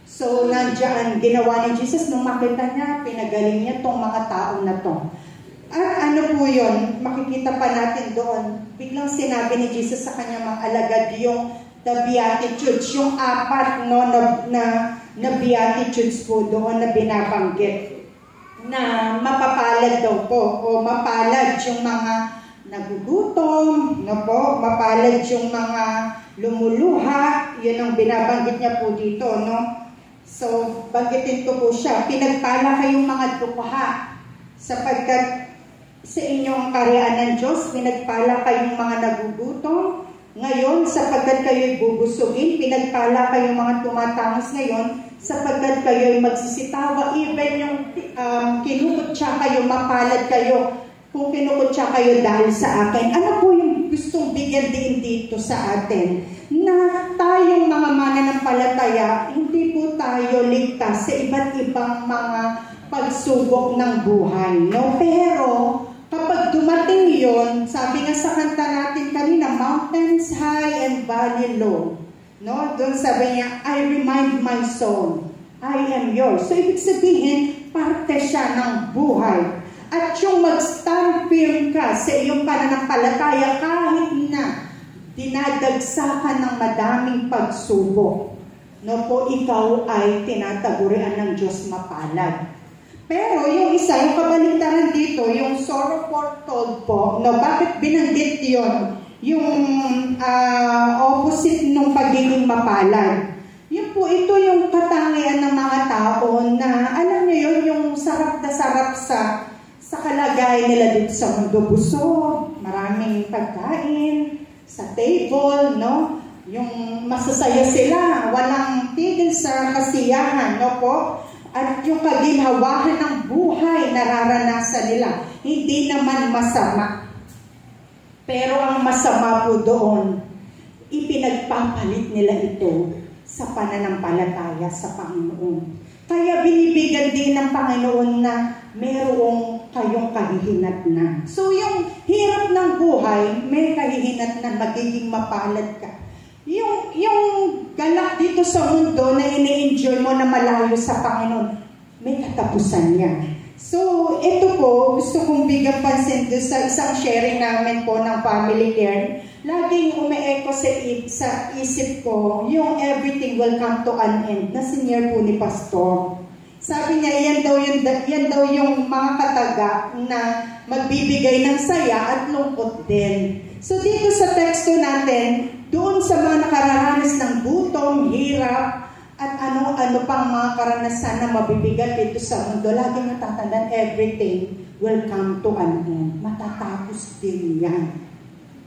So, nandiyan, ginawa ni Jesus, nung makita niya, pinagaling niya tong mga tao na to. At ano po yun, makikita pa natin doon, biglang sinabi ni Jesus sa kanyang mga alagad, yung the Beatitudes, yung apat no, na Beatitudes po doon na binabanggit, na mapapalad daw po, o mapalad yung mga nagugutom, no po, mapalad yung mga lumuluha, yun ang binabanggit niya po dito, no? So, banggitin ko po siya, pinagpala kayong mga dukha, sapagkat sa inyong karyaan ng Diyos, pinagpala kayong mga nagugutom, ngayon, sapagkat kayo'y bubusugin, pinagpala kayong mga tumatangos ngayon, sapagkat kayo'y magsisitawa, even yung kinukutsa kayo, mapalad kayo, kung kinukutsa kayo dahil sa akin. Ano po yung gustong bigyan din dito sa atin? Na tayong mga mananampalataya, hindi po tayo ligtas sa iba't ibang mga pagsubok ng buhay. No? Pero, kapag dumating yon, sabi nga sa kanta natin kanina, mountains high and valley low. No? Doon sabi niya, I remind my soul, I am yours. So, ibig sabihin, parte siya ng buhay. At yung mag-stand firm ka sa iyong pananampalataya kahit na dinadagsakan ng madaming pagsubok. No po, ikaw ay tinatagurian ng Diyos mapalad. Pero yung isa, yung kabaligtaran dito, yung sorrow foretold po, no, bakit binanggit yun? Yung opposite ng pagiging mapalad. Yun po, ito yung katangian ng mga tao na, alam niyo yun, yung sarap na sarap sa kalagayan nila dito sa mundo. Busog, maraming pagkain, sa table, no? Yung masasaya sila, walang tigil sa kasiyahan, no po? At yung kaginhawahan ng buhay nararanasan nila, hindi naman masama. Pero ang masama po doon, ipinagpapalit nila ito sa pananampalataya sa Panginoon. Kaya binibigyan din ng Panginoon na merong kayong kahihinatnan. So yung hirap ng buhay, may kahihinatnan, magiging mapalad ka. Yung galak dito sa mundo na ini-enjoy mo na malayo sa Panginoon, may katapusan niya. So, ito po, gusto kong bigyan pansin doon sa isang sharing namin po ng family care. Laging umi-echo sa isip ko, yung everything will come to an end, na senior po ni Pastor. Sabi niya, yan daw yung mga kataga na magbibigay ng saya at lungkot din. So dito sa teksto natin, doon sa mga nakararanas ng gutom, hirap, at ano pang mga karanasan na mabibigat dito sa mundo, lagi natatandaan, everything will come to an end. Matatapos din yan.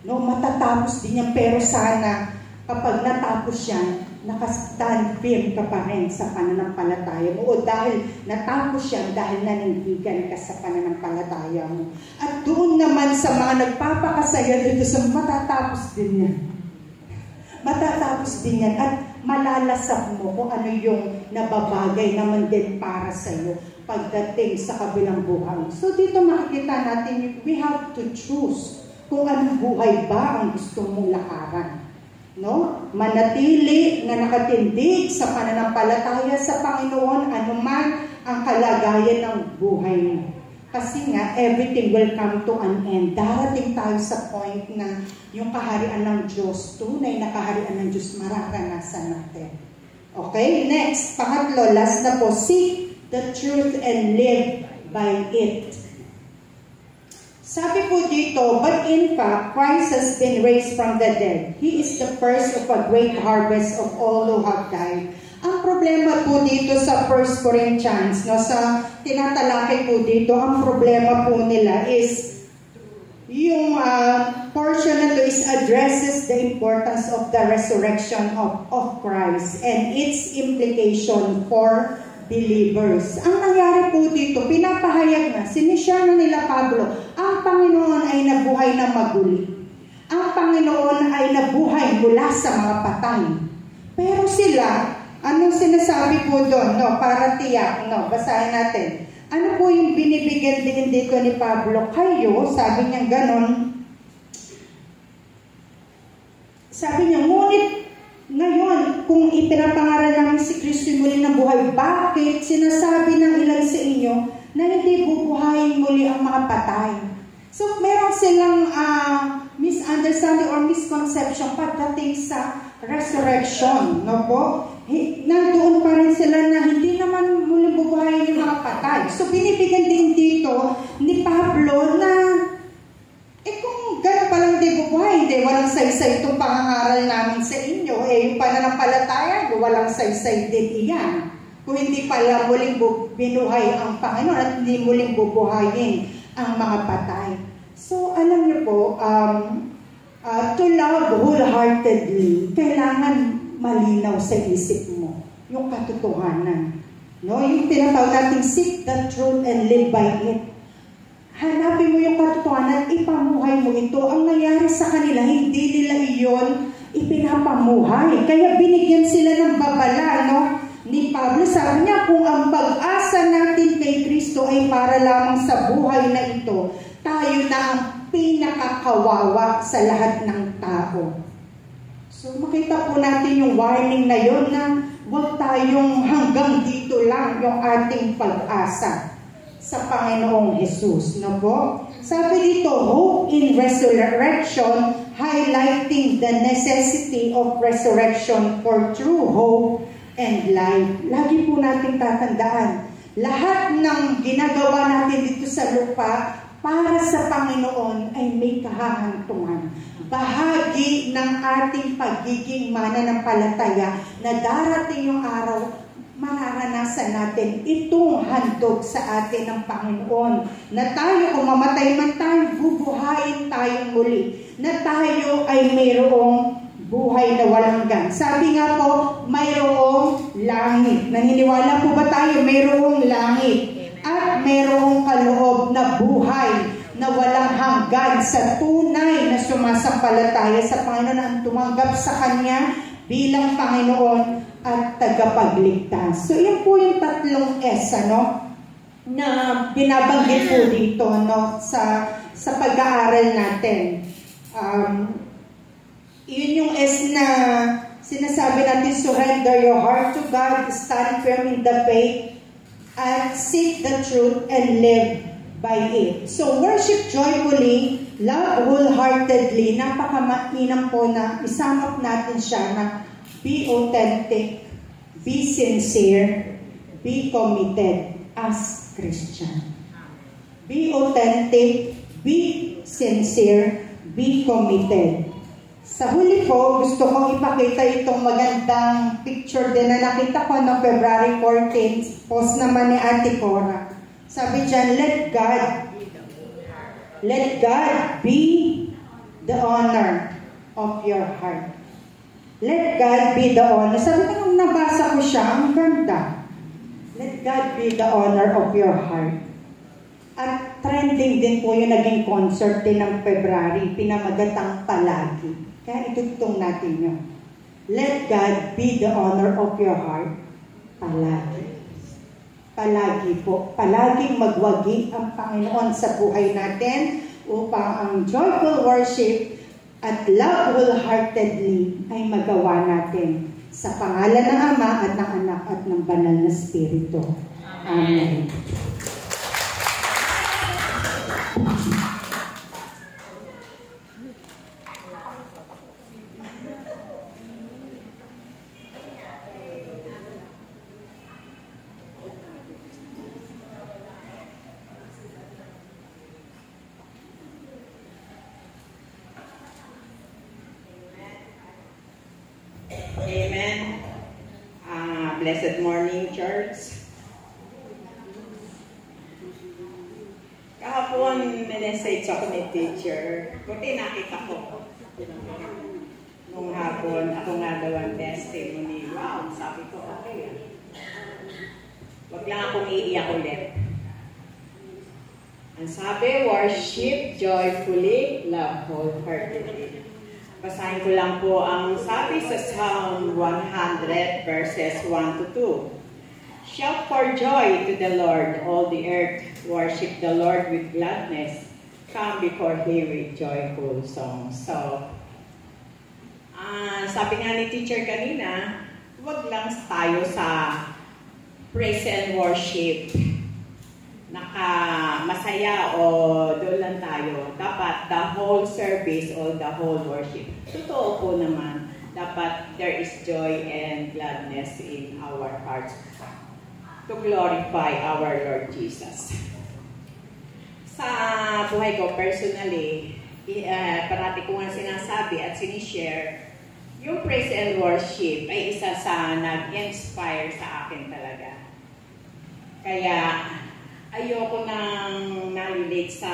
No, matatapos din yan, pero sana kapag natapos yan, nakastand firm ka pa rin sa pananampalataya mo. O dahil natapos yan, dahil nanindigan ka sa pananampalataya mo. At doon naman sa mga nagpapakasaya dito sa matatapos din yan. Matatapos din yan. At malalasap mo kung ano yung nababagay naman din para sa iyo pagdating sa kabilang buhay. So dito makikita natin, we have to choose kung anong buhay ba ang gusto mong lakaran. No? Manatili na nakatindig sa pananampalataya sa Panginoon anuman ang kalagayan ng buhay mo. Kasi nga, everything will come to an end. Darating tayo sa point na yung kaharian ng Diyos, tunay na kaharian ng Diyos, mararanasan natin. Okay, next, pangatlo, last na po, seek the truth and live by it. Sabi po dito, but in fact, Christ has been raised from the dead. He is the first of a great harvest of all who have died. Ang problema po dito sa 1 Corinthians, no, sa tinatalakay po dito, ang problema po nila is yung portion na to is addresses the importance of the resurrection of Christ and its implication for believers. Ang nangyari po dito, pinapahayag na, sinishare na nila Pablo, ang Panginoon ay nabuhay na maguli. Ang Panginoon ay nabuhay mula sa mga patay. Pero sila, anong sinasabi po doon? No, para tiyak, no, basahin natin. Ano po yung binibigyan din dito ni Pablo? Kayo, sabi niya ganon, sabi niya, ngunit ngayon, kung ipinapangaral namin si Kristo muli na buhay, bakit sinasabi ng ilan sa inyo na hindi bubuhayin muli ang mga patay? So, meron silang misunderstanding or misconception pagdating sa resurrection, no po? Nandoon pa rin sila na hindi naman muli bubuhayin yung mga patay. So, binibigyan din dito ni Pablo na kung gano'n palang di bubuhay, hindi, walang saysay itong pangangaral namin sa inyo. Yung pananampalataya, walang saysay din iyan. Kung hindi pala muling binuhay ang Panginoon at hindi muling bubuhayin ang mga patay. So, alam niyo po, to love wholeheartedly, kailangan malinaw sa isip mo yung katotohanan. No? Yung tinatawag natin, seek the truth and live by it. Hanapin mo yung katotohanan, ipamuhay mo ito. Ang nangyari sa kanila, hindi nila iyon ipinapamuhay. Kaya binigyan sila ng babala, no? Ni Pablo, sabi niya, kung ang pag-asa natin kay Kristo ay para lamang sa buhay na ito, tayo na ang pinakakawawa sa lahat ng tao. So makita po natin yung warning na yun na huwag tayong hanggang dito lang yung ating pag-asa sa Panginoong Jesus, no po? Sabi dito, hope in resurrection, highlighting the necessity of resurrection for true hope and life. Lagi po natin tatandaan, lahat ng ginagawa natin dito sa lupa para sa Panginoon ay may kahahantungan. Bahagi ng ating pagiging mananampalataya na darating yung araw, mararanasan natin itong handog sa atin ng Panginoon. Na tayo, kung mamatay man tayo, bubuhayin tayong muli. Na tayo ay mayroong buhay na walang hanggan. Sabi nga po, mayroong langit. Naniniwala po ba tayo? Mayroong langit. At mayroong kaloob na buhay na walang hanggan sa tunay na sumasampalataya sa Panginoon ang tumanggap sa Kanya bilang Panginoon at tagapagligtas. So, yun po yung tatlong S, ano, na binabanggit po dito, no, sa pag-aaral natin. Yun yung S na sinasabi natin, surrender your heart to God, stand firm in the faith, and seek the truth and live by it. So, worship joyfully, love wholeheartedly, napakamainam po na isum up natin siya na be authentic, be sincere, be committed as Christian. Be authentic, be sincere, be committed Sa huli po, gusto kong ipakita itong magandang picture din na nakita ko no February 14, post naman ni Ate Cora. Sabi dyan, let God be the honor of your heart. Let God be the honor. Sabi ko nung nabasa ko siya, ang ganda. Let God be the honor of your heart. At trending din po yung naging concert din ng February, pinamagatang palagi. Kaya itutong natin yun. Let God be the honor of your heart. Palagi. Palagi po. Palaging magwagi ang Panginoon sa buhay natin upang ang joyful worship at love wholeheartedly ay magawa natin sa pangalan ng Ama at ng Anak at ng Banal na Espiritu. Amen. Amen. Blessed morning, church. Kahapon, minessage ako ni teacher. Buti nakita ko. Nung hapon, ako nga daw ang testimony. Wow, sabi ko, okay. Wag lang akong iiyak ulit. Ang sabi, worship joyfully, love wholeheartedly. Basahin ko lang po ang sabi sa Psalm 100 verses 1 to 2. Shout for joy to the Lord, all the earth. Worship the Lord with gladness. Come before Him with joyful songs. So, sabi nga ni teacher kanina, huwag lang tayo sa praise and worship. Masaya o doon lang tayo. Dapat the whole service or the whole worship. Totoo po naman, dapat there is joy and gladness in our hearts to glorify our Lord Jesus. Sa buhay ko personally, parati ko nga sinasabi at sinishare, yung praise and worship ay isa sa nag-inspire sa akin talaga. Kaya, ayoko nang nalilate sa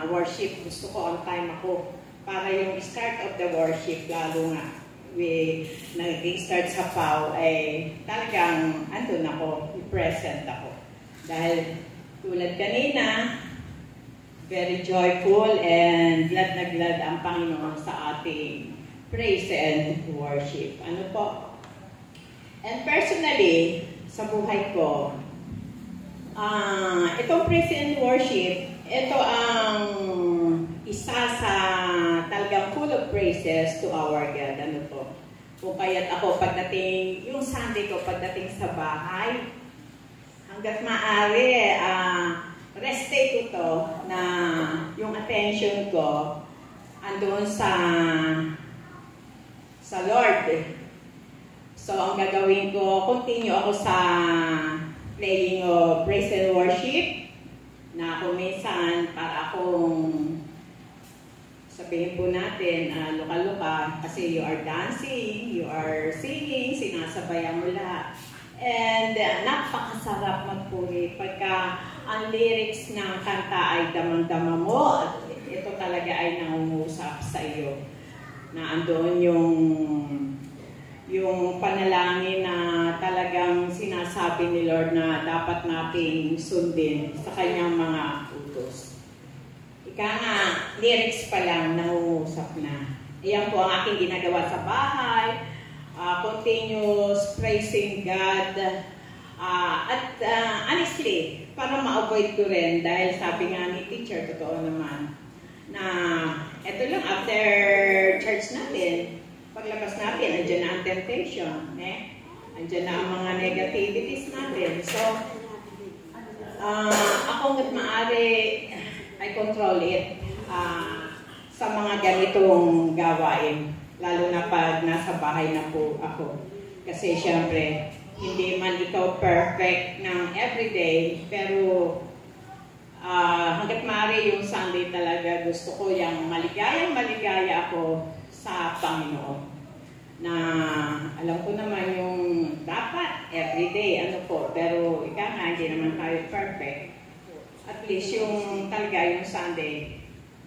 worship. Gusto ko on time ako. Para yung start of the worship, lalo nga, naging start sa PAW, ay talagang andun ako, present ako. Dahil tulad kanina, very joyful and glad na glad ang Panginoon sa ating praise and worship. Ano po? And personally, sa buhay ko, itong praise and worship, ito ang isa sa talagang full of praises to our God. Ano po? Kung kaya't ako pagdating, yung Sunday ko pagdating sa bahay, hanggat maaari, rest day ko to na yung attention ko andun sa Lord. So, ang gagawin ko, continue ako sa playing of praise and worship na kung minsan para akong sabihin po natin, luka-luka kasi you are dancing, you are singing, sinasabayan mo lahat. And napakasarap magpuri pagka ang lyrics ng kanta ay damang-dama mo at ito talaga ay nangungusap sa iyo na andoon yung panalangin na talagang sinasabi ni Lord na dapat nating sundin sa kanyang mga utos. Ika nga, lyrics pa lang, nangungusap na. Iyan po ang aking ginagawa sa bahay, continuous praising God. Honestly, para ma-avoid ko rin, dahil sabi nga ni teacher, totoo naman, na eto lang, after church natin, paglabas natin, andyan na ang temptation, andyan na ang mga negativities natin. So, ako nga't maaari, I control it sa mga ganitong gawain, lalo na pag nasa bahay na po ako. Kasi syempre, hindi man ikaw perfect ng everyday, pero hanggat maaari yung Sunday talaga gusto ko yung maligaya ako sa Panginoon. Na alam ko naman yung dapat everyday, pero ika nga, hindi naman tayo perfect. At least yung talaga yung Sunday,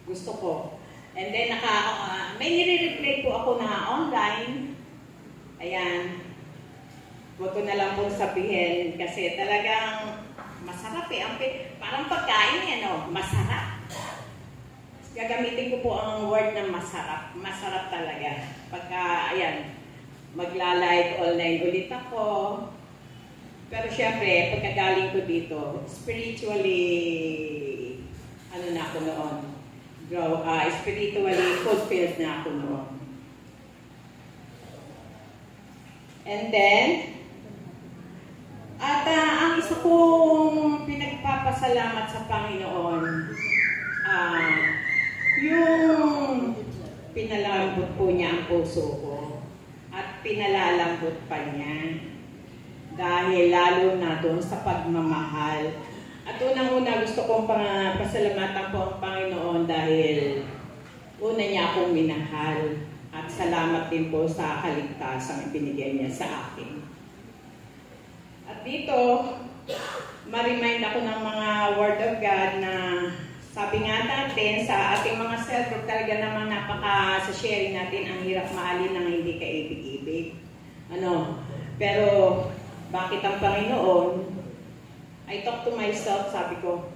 gusto ko. And then may nire-replay po ako na online. Ayan. Huwag ko na lang pong sabihin kasi talagang masarap parang pagkain yan, masarap. Gagamitin ko po ang word na masarap. Masarap talaga. Pagka, ayan, magla-live online ulit ako. Pero syempre, pagkagaling ko dito, spiritually, na ako noon. Spiritually fulfilled na ako noon. And then, ang isa kong pinagpapasalamat sa Panginoon, yung pinalambot po niya ang puso ko at pinalalambot pa niya dahil lalo na doon sa pagmamahal. At unang-una gusto kong pasalamatan po ang Panginoon dahil una niya akong minahal at salamat din po sa kaligtasang ibinigay niya sa akin. At dito, ma-remind ako ng mga Word of God na sabi nga natin sa ating mga self-group talaga naman sa sharing natin ang hirap maalin ng hindi kaibig-ibig. Pero bakit ang Panginoon? I talk to myself, sabi ko,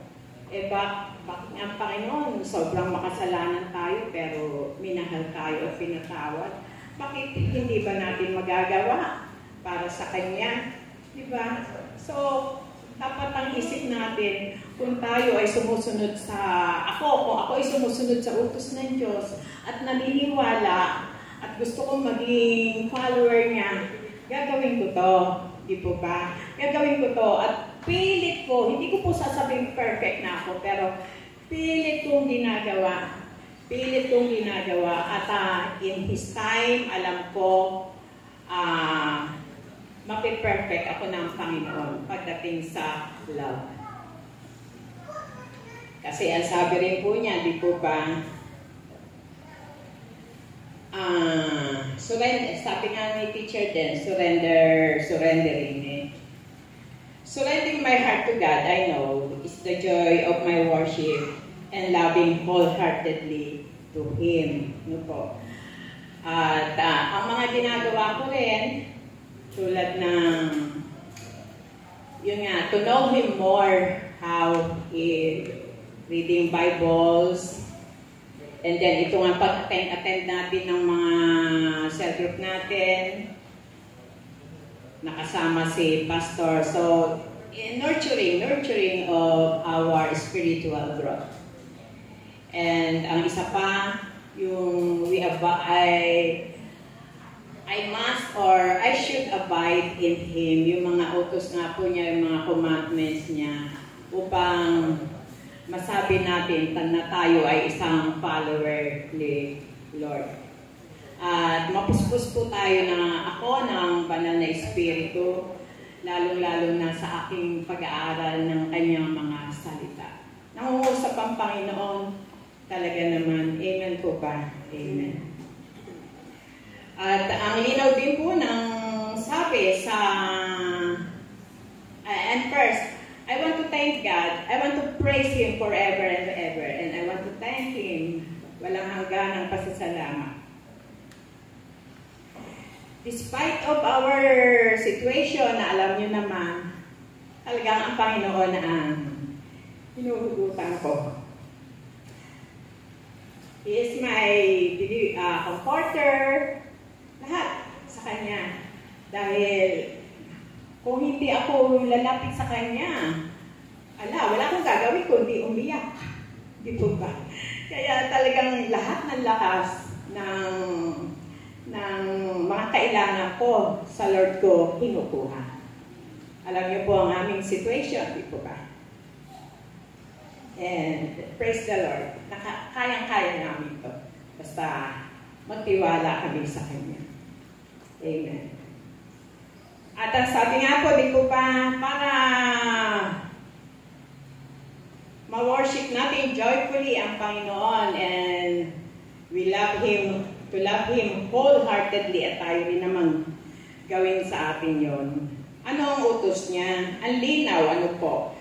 bakit ang Panginoon? Sobrang makasalanan tayo pero minahal tayo o pinatawad. Bakit hindi ba natin magagawa para sa Kanya? Diba? So, dapat ang isip natin kung tayo ay sumusunod kung ako ay sumusunod sa utos ng Diyos at naniniwala at gusto kong maging follower niya, gagawin ko to. Di po ba? Gagawin ko to at pilit ko, hindi ko po sasabing perfect na ako, pero pilit kong ginagawa. Pilit kong ginagawa at in His time, alam ko, mapiperfect ako ng Panginoon pagdating sa love. Kasi ang sabi rin po niya, di po ba, sabi nga ni teacher din, surrendering. Surrendering my heart to God, I know, is the joy of my worship and loving wholeheartedly to Him. At ang mga ginagawa ko rin, tulad ng, to know Him more, how reading Bibles, and then ito nga pag-attend natin ng mga cell group natin, nakasama si Pastor. So, nurturing of our spiritual growth. And ang isa pa, yung I should abide in Him, yung mga utos nga po niya, yung mga commandments niya, upang masabi natin na tayo ay isang follower ni Lord. At mapuspos po tayo ako ng banal na Espiritu, lalong-lalo na sa aking pag-aaral ng kanyang mga salita. Nangungusap ang Panginoon, talaga naman. Amen po ba? Amen. At ang linaw din po ng sabi and first, I want to thank God. I want to praise Him forever and ever. And I want to thank Him. Walang hanggan ang pasasalamat. Despite of our situation na alam nyo naman, talagang ang Panginoon na ang hinuhugutan ko. He is my comforter, lahat sa Kanya. Dahil kung hindi ako lalapit sa Kanya, wala akong gagawin kundi umiyak. Di po ba? Kaya talagang lahat ng lakas ng mga kailangan ko sa Lord ko, kinukuha. Alam niyo po ang aming situation, di po ba? And praise the Lord. Kayang-kaya namin to. Basta magtiwala kami sa Kanya. Amen. At ang sabi nga po, di po ba, para ma-worship natin joyfully ang Panginoon and we love Him to love Him wholeheartedly at tayo rin naman gawin sa atin yon. Ano ang utos niya? Ang linaw, ano po?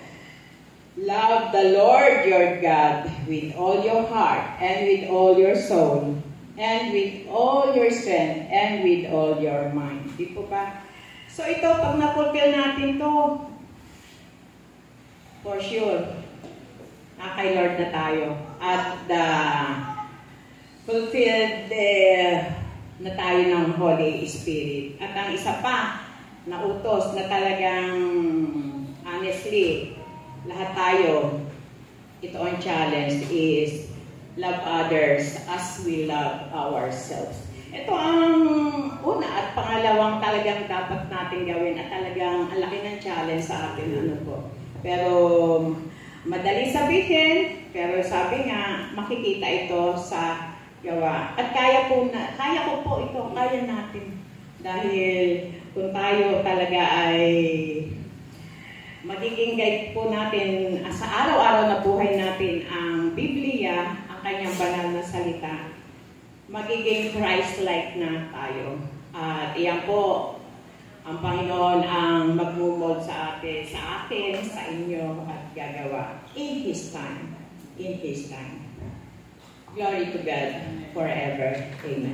Love the Lord your God with all your heart and with all your soul and with all your strength and with all your mind. Di po ba? So ito, pag na-fulfill natin to, for sure, kay Lord na tayo. At fulfilled na tayo ng Holy Spirit. At ang isa pa, na utos na talagang honestly, lahat tayo, ito ang challenge is love others as we love ourselves. Ito ang una at pangalawang talagang dapat natin gawin at talagang ang laki ng challenge sa atin. Ano po. Pero madali sabihin, pero sabi nga, makikita ito sa gawa. At kaya ko po ito, kaya natin. Dahil kung tayo talaga ay magiging guide po natin sa araw-araw na buhay natin ang Biblia, ang kanyang banal na salita, magiging Christ-like na tayo. At iyan po, ang Panginoon ang magmumod sa atin, sa inyo at gagawa in His time. In His time. Glory to God forever. Amen.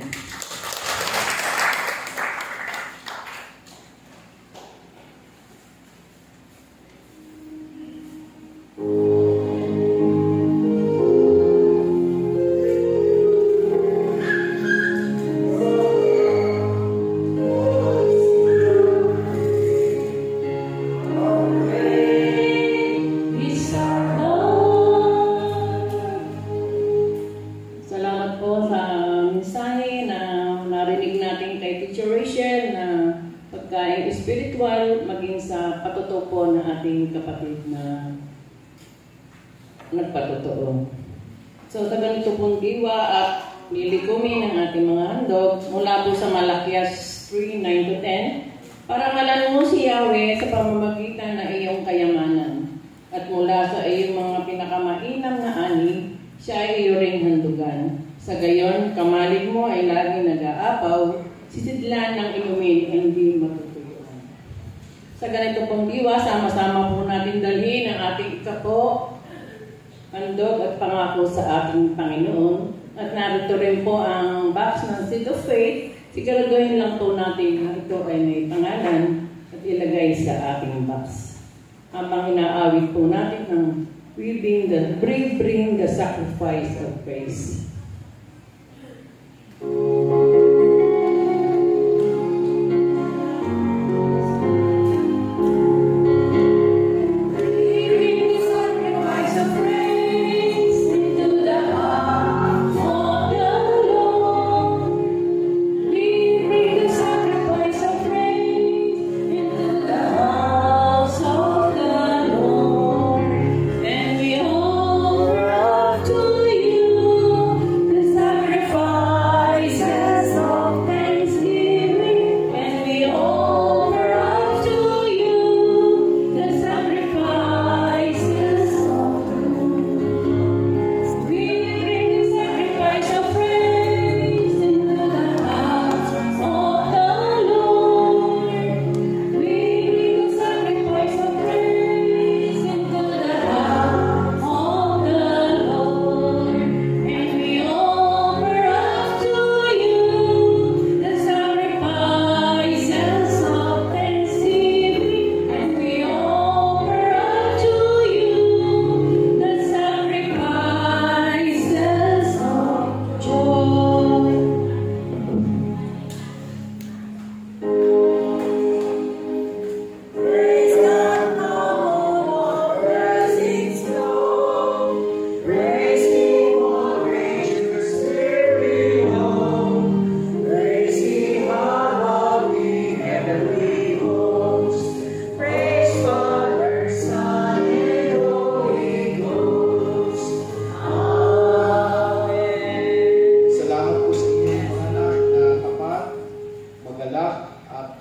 Kapatid na nagpatotoo. So, sa ganito pong diwa at lilikumin ang ating mga handog mula po sa Malakias 3:9-10 para malaman mo si Yahweh sa pamamagitan ng iyong kayamanan at mula sa iyong mga pinakamainam na ani, siya ay iyo ring handugan. Sa gayon, kamalig mo ay lagi nag-aapaw, sisidlan ng inumin ay hindi matutuyuan. Sa ganito pong diwa, sama-sama po natin dalhin ang ating ikapo, handog at pangako sa ating Panginoon. At narito rin po ang box ng Seed of Faith. Siguraduhin lang po natin na ito ay may pangalan at ilagay sa ating box. Habang inaawit po natin ng we bring the sacrifice of praise.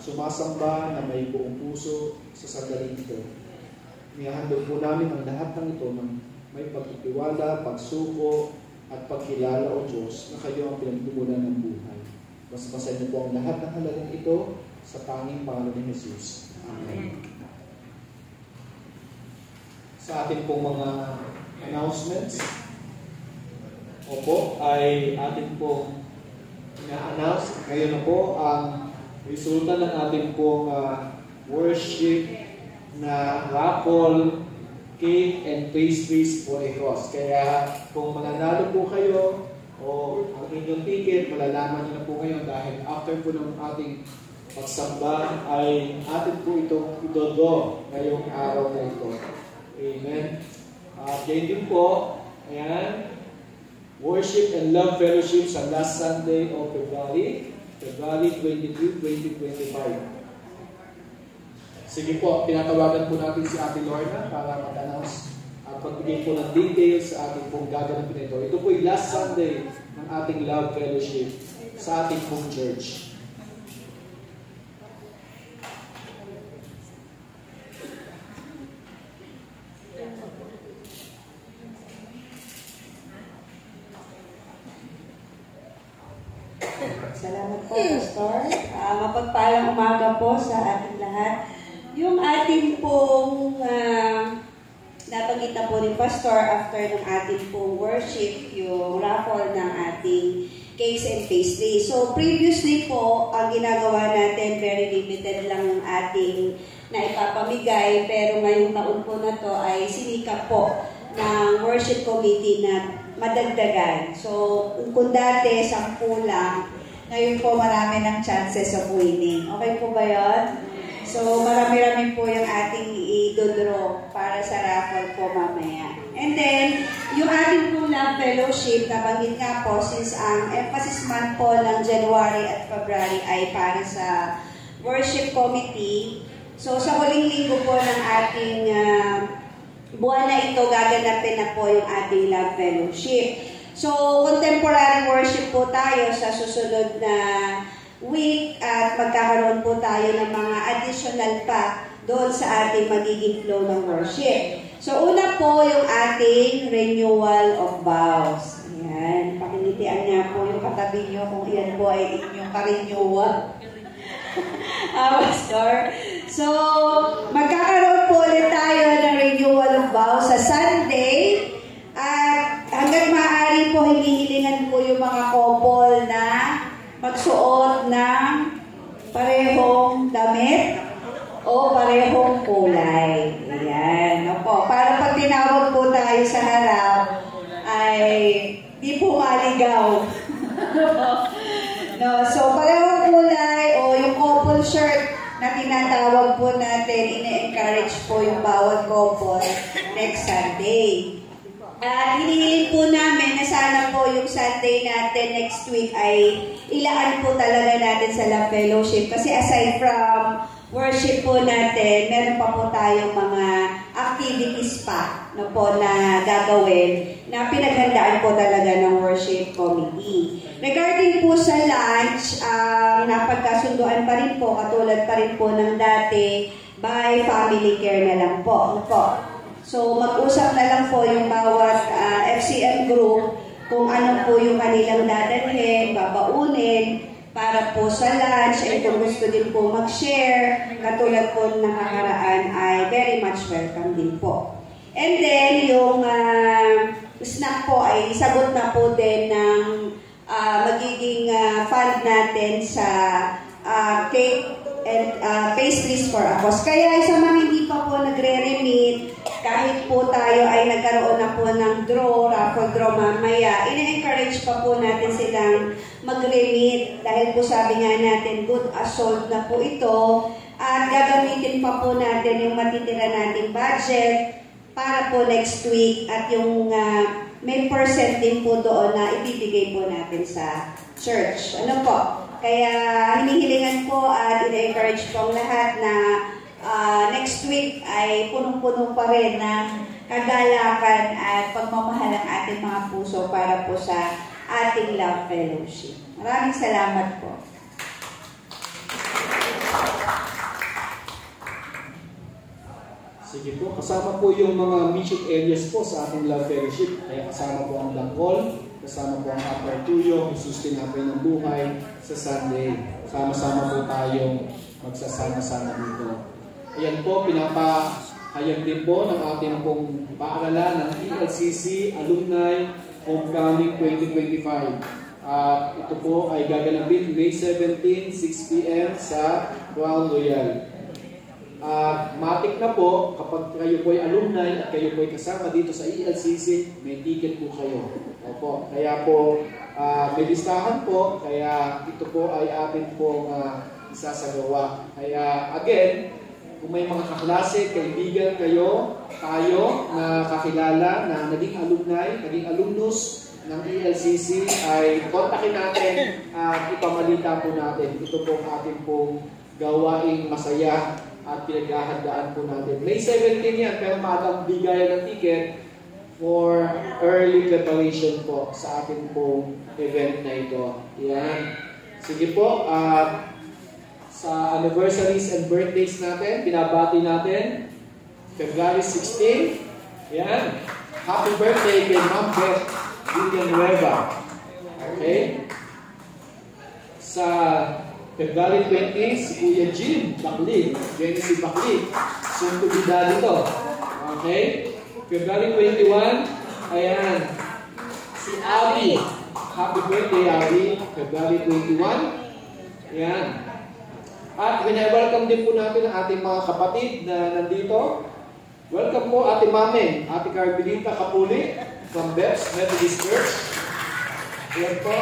sumasamba na may buong puso sa sandaling ito. Nihahandog po namin ang lahat ng ito ng may pagtitiwala, pagsuko, at pagkilala o Diyos na kayo ang pinagmumulan ng buhay. Basbasan niyo po ang lahat ng halagang ito sa tanging pangalan ni Jesus. Amen. Sa ating pong mga announcements, ay ating pong ina-announce ngayon na po ang resulta ng ating pong worship na raffle, cake, and pastries for a cross. Kaya kung mananalo po kayo o ang inyong ticket, malalaman niyo na po ngayon dahil after po ng ating pagsamba ay atin po itong idodo ngayong araw na ito. Amen. At yan din po, ayan, Worship and Love Fellowship sa last Sunday of February 23, 2025. Sige po, pinatawagan po natin si Ate Lorna para mag-announce at pagbigay po ng details sa ating pong gaganapin ito. Ito po yung last Sunday ng ating Love Fellowship sa ating pong church. Salamat po, Pastor. Mapagpalang umaga po sa ating lahat. Yung ating pong nabanggit na po ni Pastor after ng ating pong worship, yung raffle ng ating cakes and pastry. So previously po, ang ginagawa natin, very limited lang yung ating na ipapamigay. Pero ngayong taon po na to ay sinikap po ng worship committee na madagdagan. So kung dati 10 lang, ngayon po marami ng chances of winning. Okay po ba yun? So marami-rami po yung ating i-draw para sa raffle po mamaya. And then, yung ating pong Love Fellowship, nabanggit nga po, since ang emphasis month po ng January at February ay para sa worship committee. So sa huling linggo po ng ating buwan na ito, gaganapin na po yung ating Love Fellowship. So, contemporary worship po tayo sa susunod na week at magkakaroon po tayo ng mga additional pa doon sa ating magiging flow ng worship. So, una po yung ating renewal of vows. Ayan, pakinitian niya po yung katabi niyo kung iyan po ay inyong ka-renewal. Pastor. So, magkakaroon po ulit tayo ng renewal of vows sa Sunday. At hanggang maaari po, hinihilingan po yung mga couple na magsuot ng parehong damit o parehong kulay. Ayan. Opo. Para pag tinawag po tayo sa harap, ay di po maligaw. No, so parehong kulay o yung couple shirt na tinatawag po natin, ine-encourage po yung bawat couple next Sunday. At hinihiling po namin na sana po yung Sunday natin next week ay ilaan po talaga natin sa Love Fellowship. Kasi aside from worship po natin, meron pa po tayong mga activities pa no po na gagawin na pinaghandaan po talaga ng worship committee. Regarding po sa lunch, napagkasunduan pa rin po, katulad pa rin po ng dati, by family care na lang po. No po. So, mag-usap na lang po yung bawat FCM group kung ano po yung kanilang dadalhin, babaunin para po sa lunch. And kung gusto din po mag-share, katulad po ng nakakaraan, ay very much welcome din po. And then, yung snack po ay sagot na po din ng magiging fund natin sa cake and pastries for a cause. Kaya sa mga hindi pa po nagre-remit, kahit po tayo ay nagkaroon na po ng raffle draw mamaya, ine-encourage pa po natin silang mag-remit dahil po sabi nga natin, good as sold na po ito at gagamitin pa po natin yung matitira nating budget para po next week at yung may percent din po doon na ibibigay po natin sa church. Ano po? Kaya hinihilingan po at ine-encourage po ang lahat na next week ay punong-puno pa rin ng kagalakan at pagmamahal ng ating mga puso para po sa ating Love Fellowship. Maraming salamat po. Sige po, kasama po yung mga mission areas po sa ating Love Fellowship. Kaya kasama po ang Bangkol, kasama po ang Upper Tuyo, Jesus Tinapay ng Buhay sa Sunday. Sama-sama po tayong magsasama-sama dito. Ayan po, pinapahayag din po ng ating pong paaralan ng ELCC Alumni Homecoming 2025. Ito po ay gaganapin May 17, 6 p.m. sa Crown Royal. Matik na po, kapag kayo po ay alumni at kayo po ay kasama dito sa ELCC, may ticket po kayo. Opo. Kaya po, may listahan po, kaya ito po ay atin pong isasagawa. Kaya again, kung may mga kaklase, kaibigan kayo, tayo na kakilala na naging alumni, naging alumnus ng ELCC, ay kontakin natin at ipamalita po natin. Ito po atin pong gawaing masaya at pinaghahandaan po natin. May 17 yan, pero maagang bigayan ng ticket for early preparation po sa ating pong event na ito. Yan. Sige po, sa anniversaries and birthdays natin, binabati natin, February 16, yan. Happy birthday kay Ma'am Beth Villanueva. Okay? Sa February 20, si Kuya Jim Bakli, Genesis Bakli, soon to be daddy to. Okay? February 21, ayan, si Abby. Happy birthday, Abby. February 21. Ayan. At welcome din po natin ang ating mga kapatid na nandito. Welcome po Ate Mame, Ate Carmelita Kapuli from Bebs Methodist Church. Ayan po.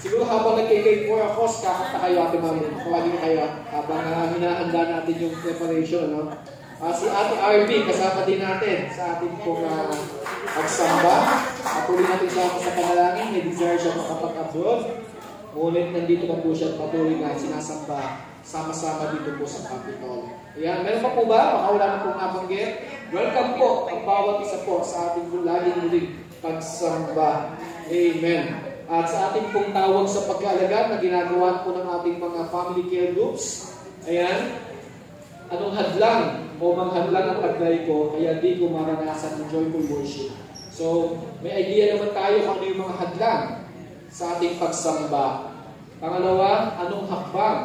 Siguro habang nagkikake for ako, kakanta kayo Ate Mame. Kawagin kayo habang hinahanda natin yung preparation. No? Si Ate RB, kasama din natin sa ating pong pagsamba. Patuloy natin siya sa panalangin. May desire siya makapag-abroad. Ngunit nandito na po siya patuloy na sinasamba. Sama-sama dito po sa Capitol. Ayan, meron pa po ba? Baka wala na pong nabanggit. Welcome po ang bawat isa po sa ating laging muling pagsamba. Amen. At sa ating pong tawag sa pag-aalaga na ginagawa po ng ating mga family care groups. Ayan. Anong hadlang o manghadlang ang taglay ko kaya di ko maranasan ng joyful worship. So, may idea naman tayo kung ano yung mga hadlang sa ating pagsamba. Pangalawa, anong hakbang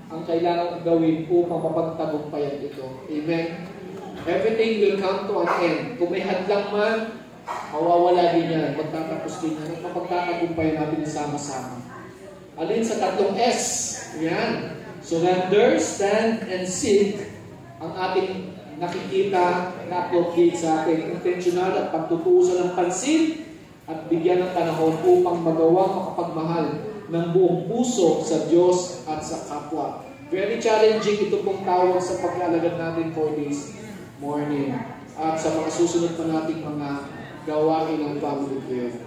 ang kailangan gawin upang mapagtagumpayan ito. Amen? Everything will come to an end. Kung may hadlang man, mawawala din yan. Magtatapos din yan. Mapagtatagumpayan natin sama-sama. Alin sa tatlong S? Yan. Surrender, stand, and seek ang ating nakikita na appropriate sa ating intentional at pagtutuusan ng pansin at bigyan ng panahon upang magawang makapagmahal ng buong puso sa Diyos at sa kapwa. Very challenging ito pong tawag sa pag-aalagad natin for this morning at sa mga susunod pa nating mga gawain ng family care.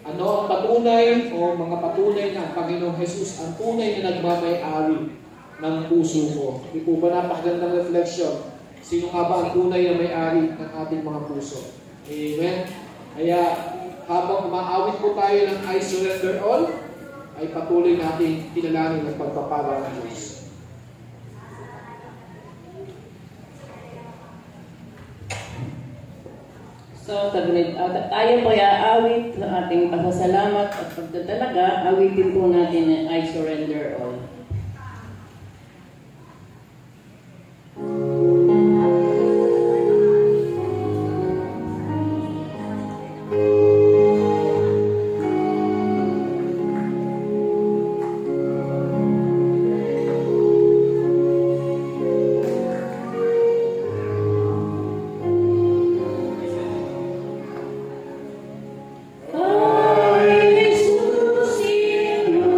Ano ang patunay o mga patunay na ang Panginoong Jesus ang tunay na nagmamay-ari ng puso ko? Di po ba napakagandang reflection? Sino nga ba ang tunay na may-ari ng ating mga puso? Amen? Kaya habang umaawit po tayo ng I surrender all, ay patuloy natin tinalangin ang pagpapala ng Diyos. So, tayo po aawit ng ating pasasalamat at pagdadalaga, awitin po natin ang I surrender all. Ay, Jesus, sino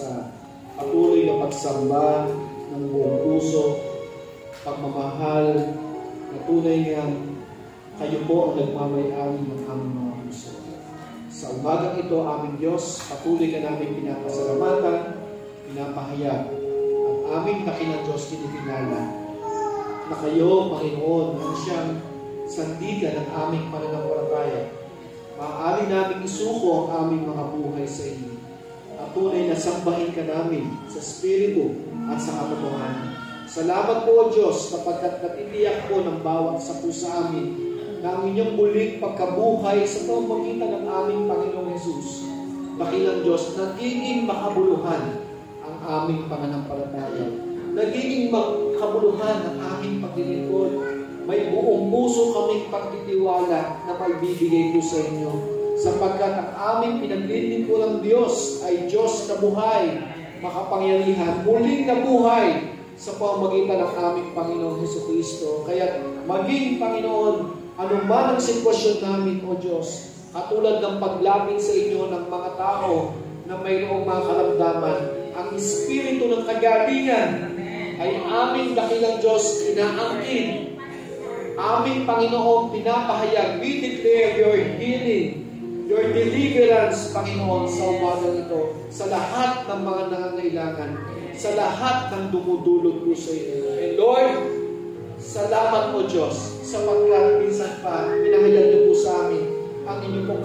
sa patuloy na pagsamba ng buong puso, pagmamahal, na tunay nga kayo po ang nagmamayari ng aming mga puso. Sa umagang ito, aming Diyos, patuloy ka namin pinapasalamatan, pinapahayag, at aming takinang Diyos kinikilala na kayo, Panginoon, ang siyang sandigan ng aming pananampalataya. Maaari namin isuko ang aming mga buhay sa inyo. At tunay na sambahin ka namin sa Espiritu at sa katotohanan. Salamat po, O Diyos, kapagkat natitiyak po ng bawat sapu sa amin na ang inyong muling pagkabuhay sa pamamagitan ng aming Panginoong Hesus. Dakilang Diyos, nagiging makabuluhan ang aming pananampalataya. Nagiging makabuluhan ang aming paglilingkod. May buong puso kaming pagtitiwala na maibibigay ko sa inyo, sapagkat ang aming pinaglilingkod ng Diyos ay Diyos na buhay, makapangyarihan, muling na buhay sa pamamagitan ng aming Panginoong Hesukristo. Kaya maging, Panginoon, anuman ang sitwasyon namin, O Diyos, katulad ng paglapit sa inyo ng mga tao na mayroong mga karamdaman, ang Espiritu ng kagalingan ay aming dakilang Diyos inaangkin. Aming Panginoon, pinapahayag, we declare your healing, your deliverance, Panginoon, sa umagang ito, sa lahat ng mga nangangailangan, sa lahat ng dumudulog po sa iyo. And Lord, salamat po Diyos, sapagkat minsan pa, pinahayag niyo po sa amin ang inyong pong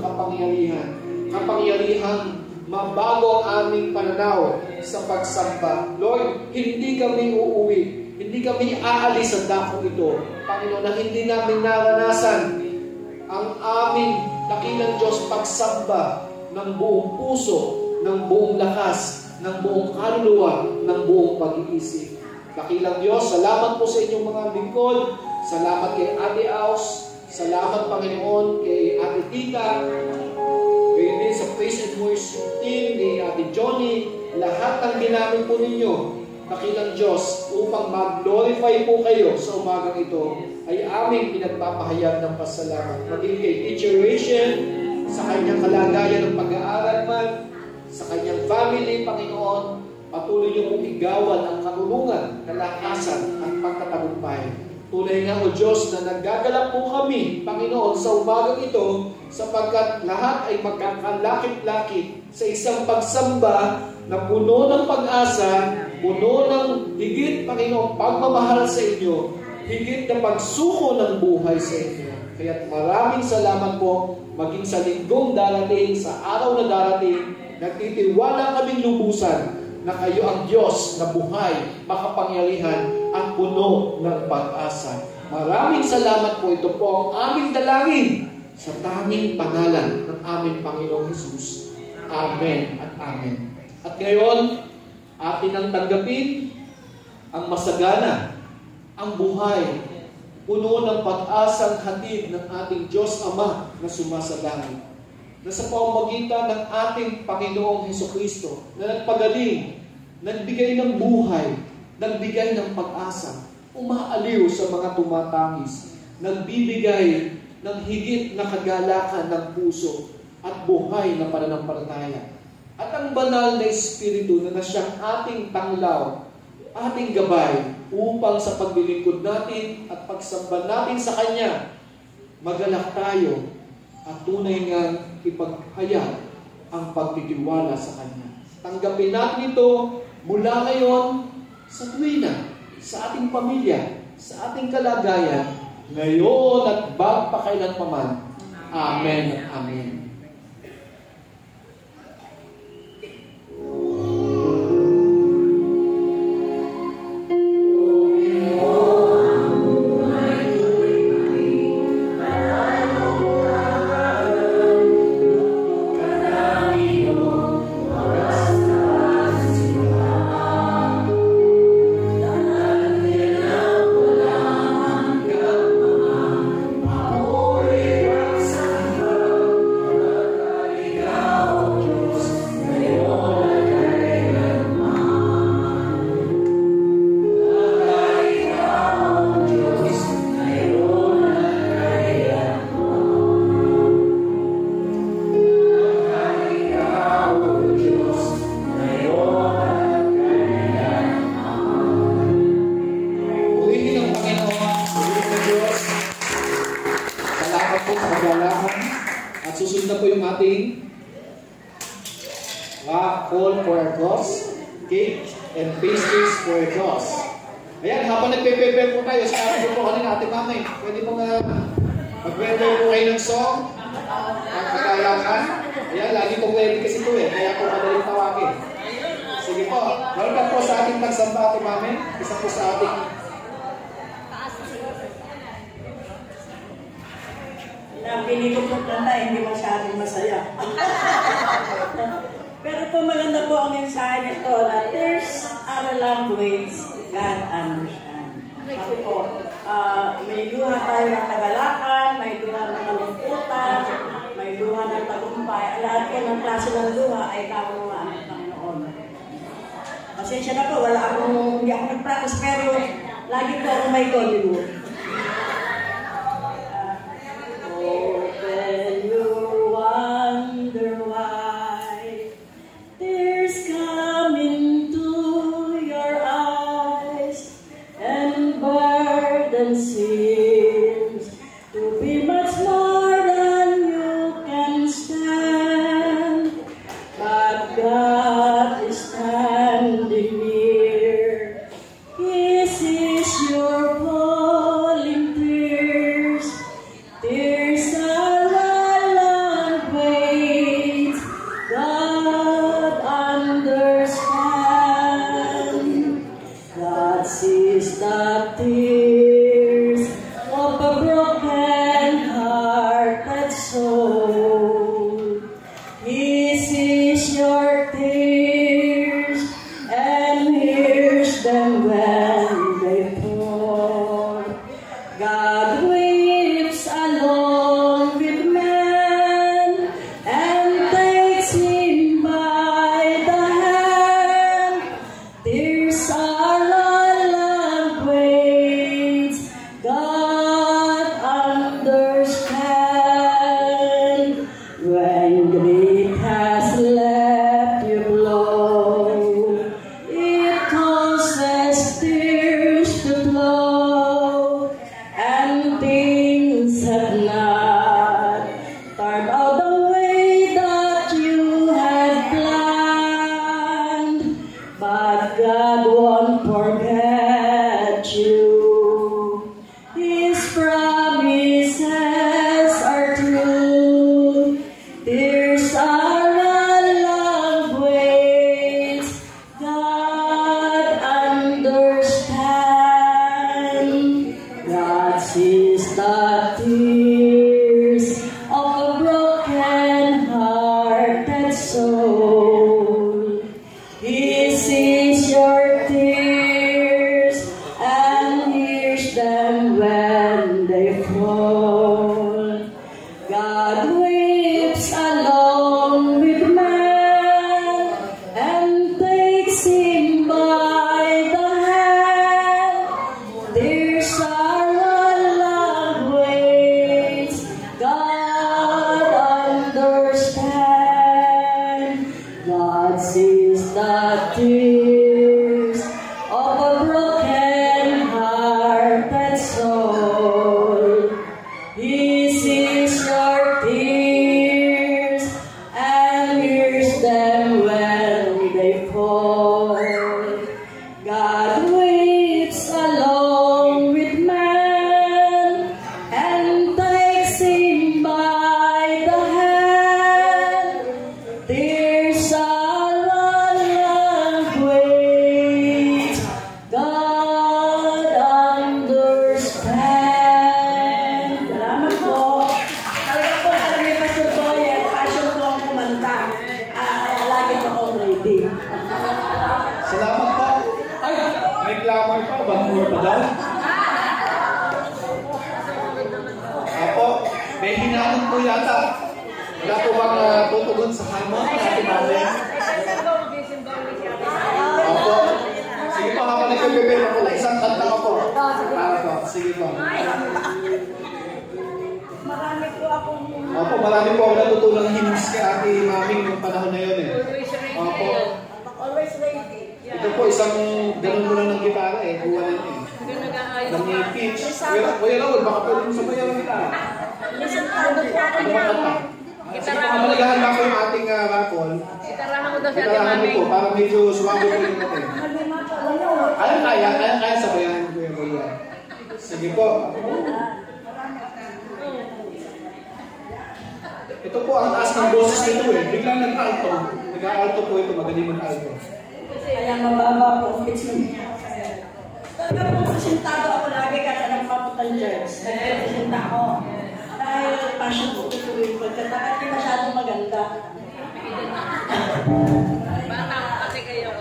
kapangyarihan, mabago ang aming pananaw sa pagsamba. Lord, hindi kami uuwi, hindi kami aalis sa dakong ito, Panginoon, na hindi namin naranasan ang aming dakilang Diyos pagsamba ng buong puso, ng buong lakas, ng buong kaluluwa, ng buong pag-iisip. Dakilang Diyos, salamat po sa inyong mga lingkod, salamat kay Ate Aus, salamat Panginoon kay Ate Tita, kayo din sa Praise and Worship team, ni Ate Johnny, lahat ng ginamit po ninyo, dakilang Diyos, upang mag-glorify po kayo sa umagang ito, ay aming pinagpapahayag ng pasalamat. Maging kay Teacher Rachel, sa kanyang kalagayan ng pag-aaral man, sa kanyang family, Panginoon, patuloy niyo pong igawan ang katulungan, kalakasan, at pagtatagumpay. Tunay nga, O Diyos, na nagagalak po kami, Panginoon, sa umagang ito, sapagkat lahat ay magkakalakit-lakit sa isang pagsamba na puno ng pag-asa, puno ng higit, Panginoon, pagmamahal sa inyo, higit na pagsuko ng buhay sa inyo. Kaya maraming salamat po, maging sa linggong darating, sa araw na darating, nagtitiwala kaming lubusan na kayo ang Diyos na buhay, makapangyarihan, at puno ng pag-asa. Maraming salamat po. Ito po ang aming dalangin sa tanging pangalan ng aming Panginoong Hesus. Amen at amen. At ngayon, atin ang tanggapin ang masagana, ang buhay, puno ng pag-asang hatid ng ating Diyos Ama na sumasalangit, na sa pamamagitan ng ating Panginoong Hesukristo na nagpagaling, nagbigay ng buhay, nagbigay ng pag-asa, umaaliw sa mga tumatangis, nagbibigay ng higit na kagalakan ng puso at buhay na pananampalataya. At ang banal na Espiritu na siyang ating tanglaw, ating gabay, upang sa paglilingkod natin at pagsamba natin sa Kanya, magalak tayo at tunay nga ipaghayag ang pagtitiwala sa Kanya. Tanggapin natin ito mula ngayon sa tuwina, sa ating pamilya, sa ating kalagayan, ngayon at magpakailanpaman. Amen at amen. cake and pastries for a cross. Ayan, habang nagpe-prepare po tayo, sa atin po kanina, Ate Mami, pwede po mag-prepare po kayo ng song, ang kakayakan. Ayan, lagi pong ready kasi po kaya po madaling tawagin. Sige po, welcome po sa ating pagsamba, Ate Mami. Isa po sa ating Napili ko po kanta, hindi masyadong masaya. Pero po maganda po ang mensahe nito na there's other language God understand. Kasi po, may luha tayo ng kagalakan, may luha ng kalungkutan, may luha ng tagumpay. Lahat po ng klase ng luha ay kaunawaan ng Panginoon. Pasensya na po, hindi ako nag-practice, pero lagi po ako may Hollywood. When you wonder why tears come into your eyes and burden seems to be much more than you can stand, but God is standing near. He sees your falling tears. Tears are a long way. God understands. God sees the tears of a broken-hearted soul. He sees your tears and hears them when they fall. God weeps along with man and takes him by the hand. Tears are a long way. God understands. When grief has left you blow, it causes tears to flow, and things have not turned out the way that you had planned, but God won't forget you. His promises are true. Tears are a long way. God understands. God sees the tears of a broken-hearted soul. He sees your tears and hears them when they fall. God weeps along with man and takes him by the hand. Tears are a long way. God understands. God sees the tears of a broken-hearted soul. He sees your tears and hears them when they fall. God weeps along with man and takes him by the hand. Tears are a long way. God understands. Salamat po. Talaga po kami Pastor Boy at passion po ang kumanta. Lagi po ako ready. salamat po. Ay, may clamor pa. Bangor pa daw. Apo, may hinanong po yata. Wala po bang tutugon sa hamon? Ate Mami? Apo. Sige po, habang nagpe-prepare po. Isang kanta ko po. Para po. Sige po. Marami po akong Opo, marami po ako natutunan ng hymns kay Ate Mami noong panahon na yun Opo. always ready. Ito po, isang ganun mo lang ng gitara Buwan niyo Ng pitch. Kuya Raul, baka pwede mo sabayan ng gitara. Minsan po ako Ano ba kanta? Sige po, malagahan lang po yung ating raffle. Itarahan mo po, para medyo suwabe po yung natin. Kaya sabayan ko yung kuya. Sige po. Ito po ang taas ng boses nito eh. Biglang nag-alto. Nag-alto po ito, magaling mag-alto. Kaya mababa po ang pitch mo. Talaga po presentado ako lagi kasi nagpaputan church. Nagpresenta ako. Dahil passion po ito yung pagkataka. Hindi masyadong maganda. Kasi kayo,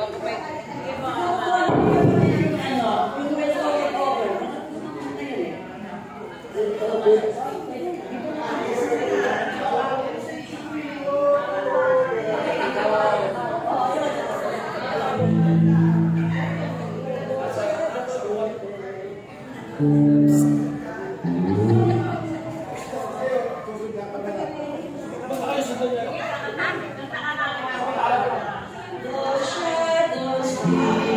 Yung way to recover. The shadows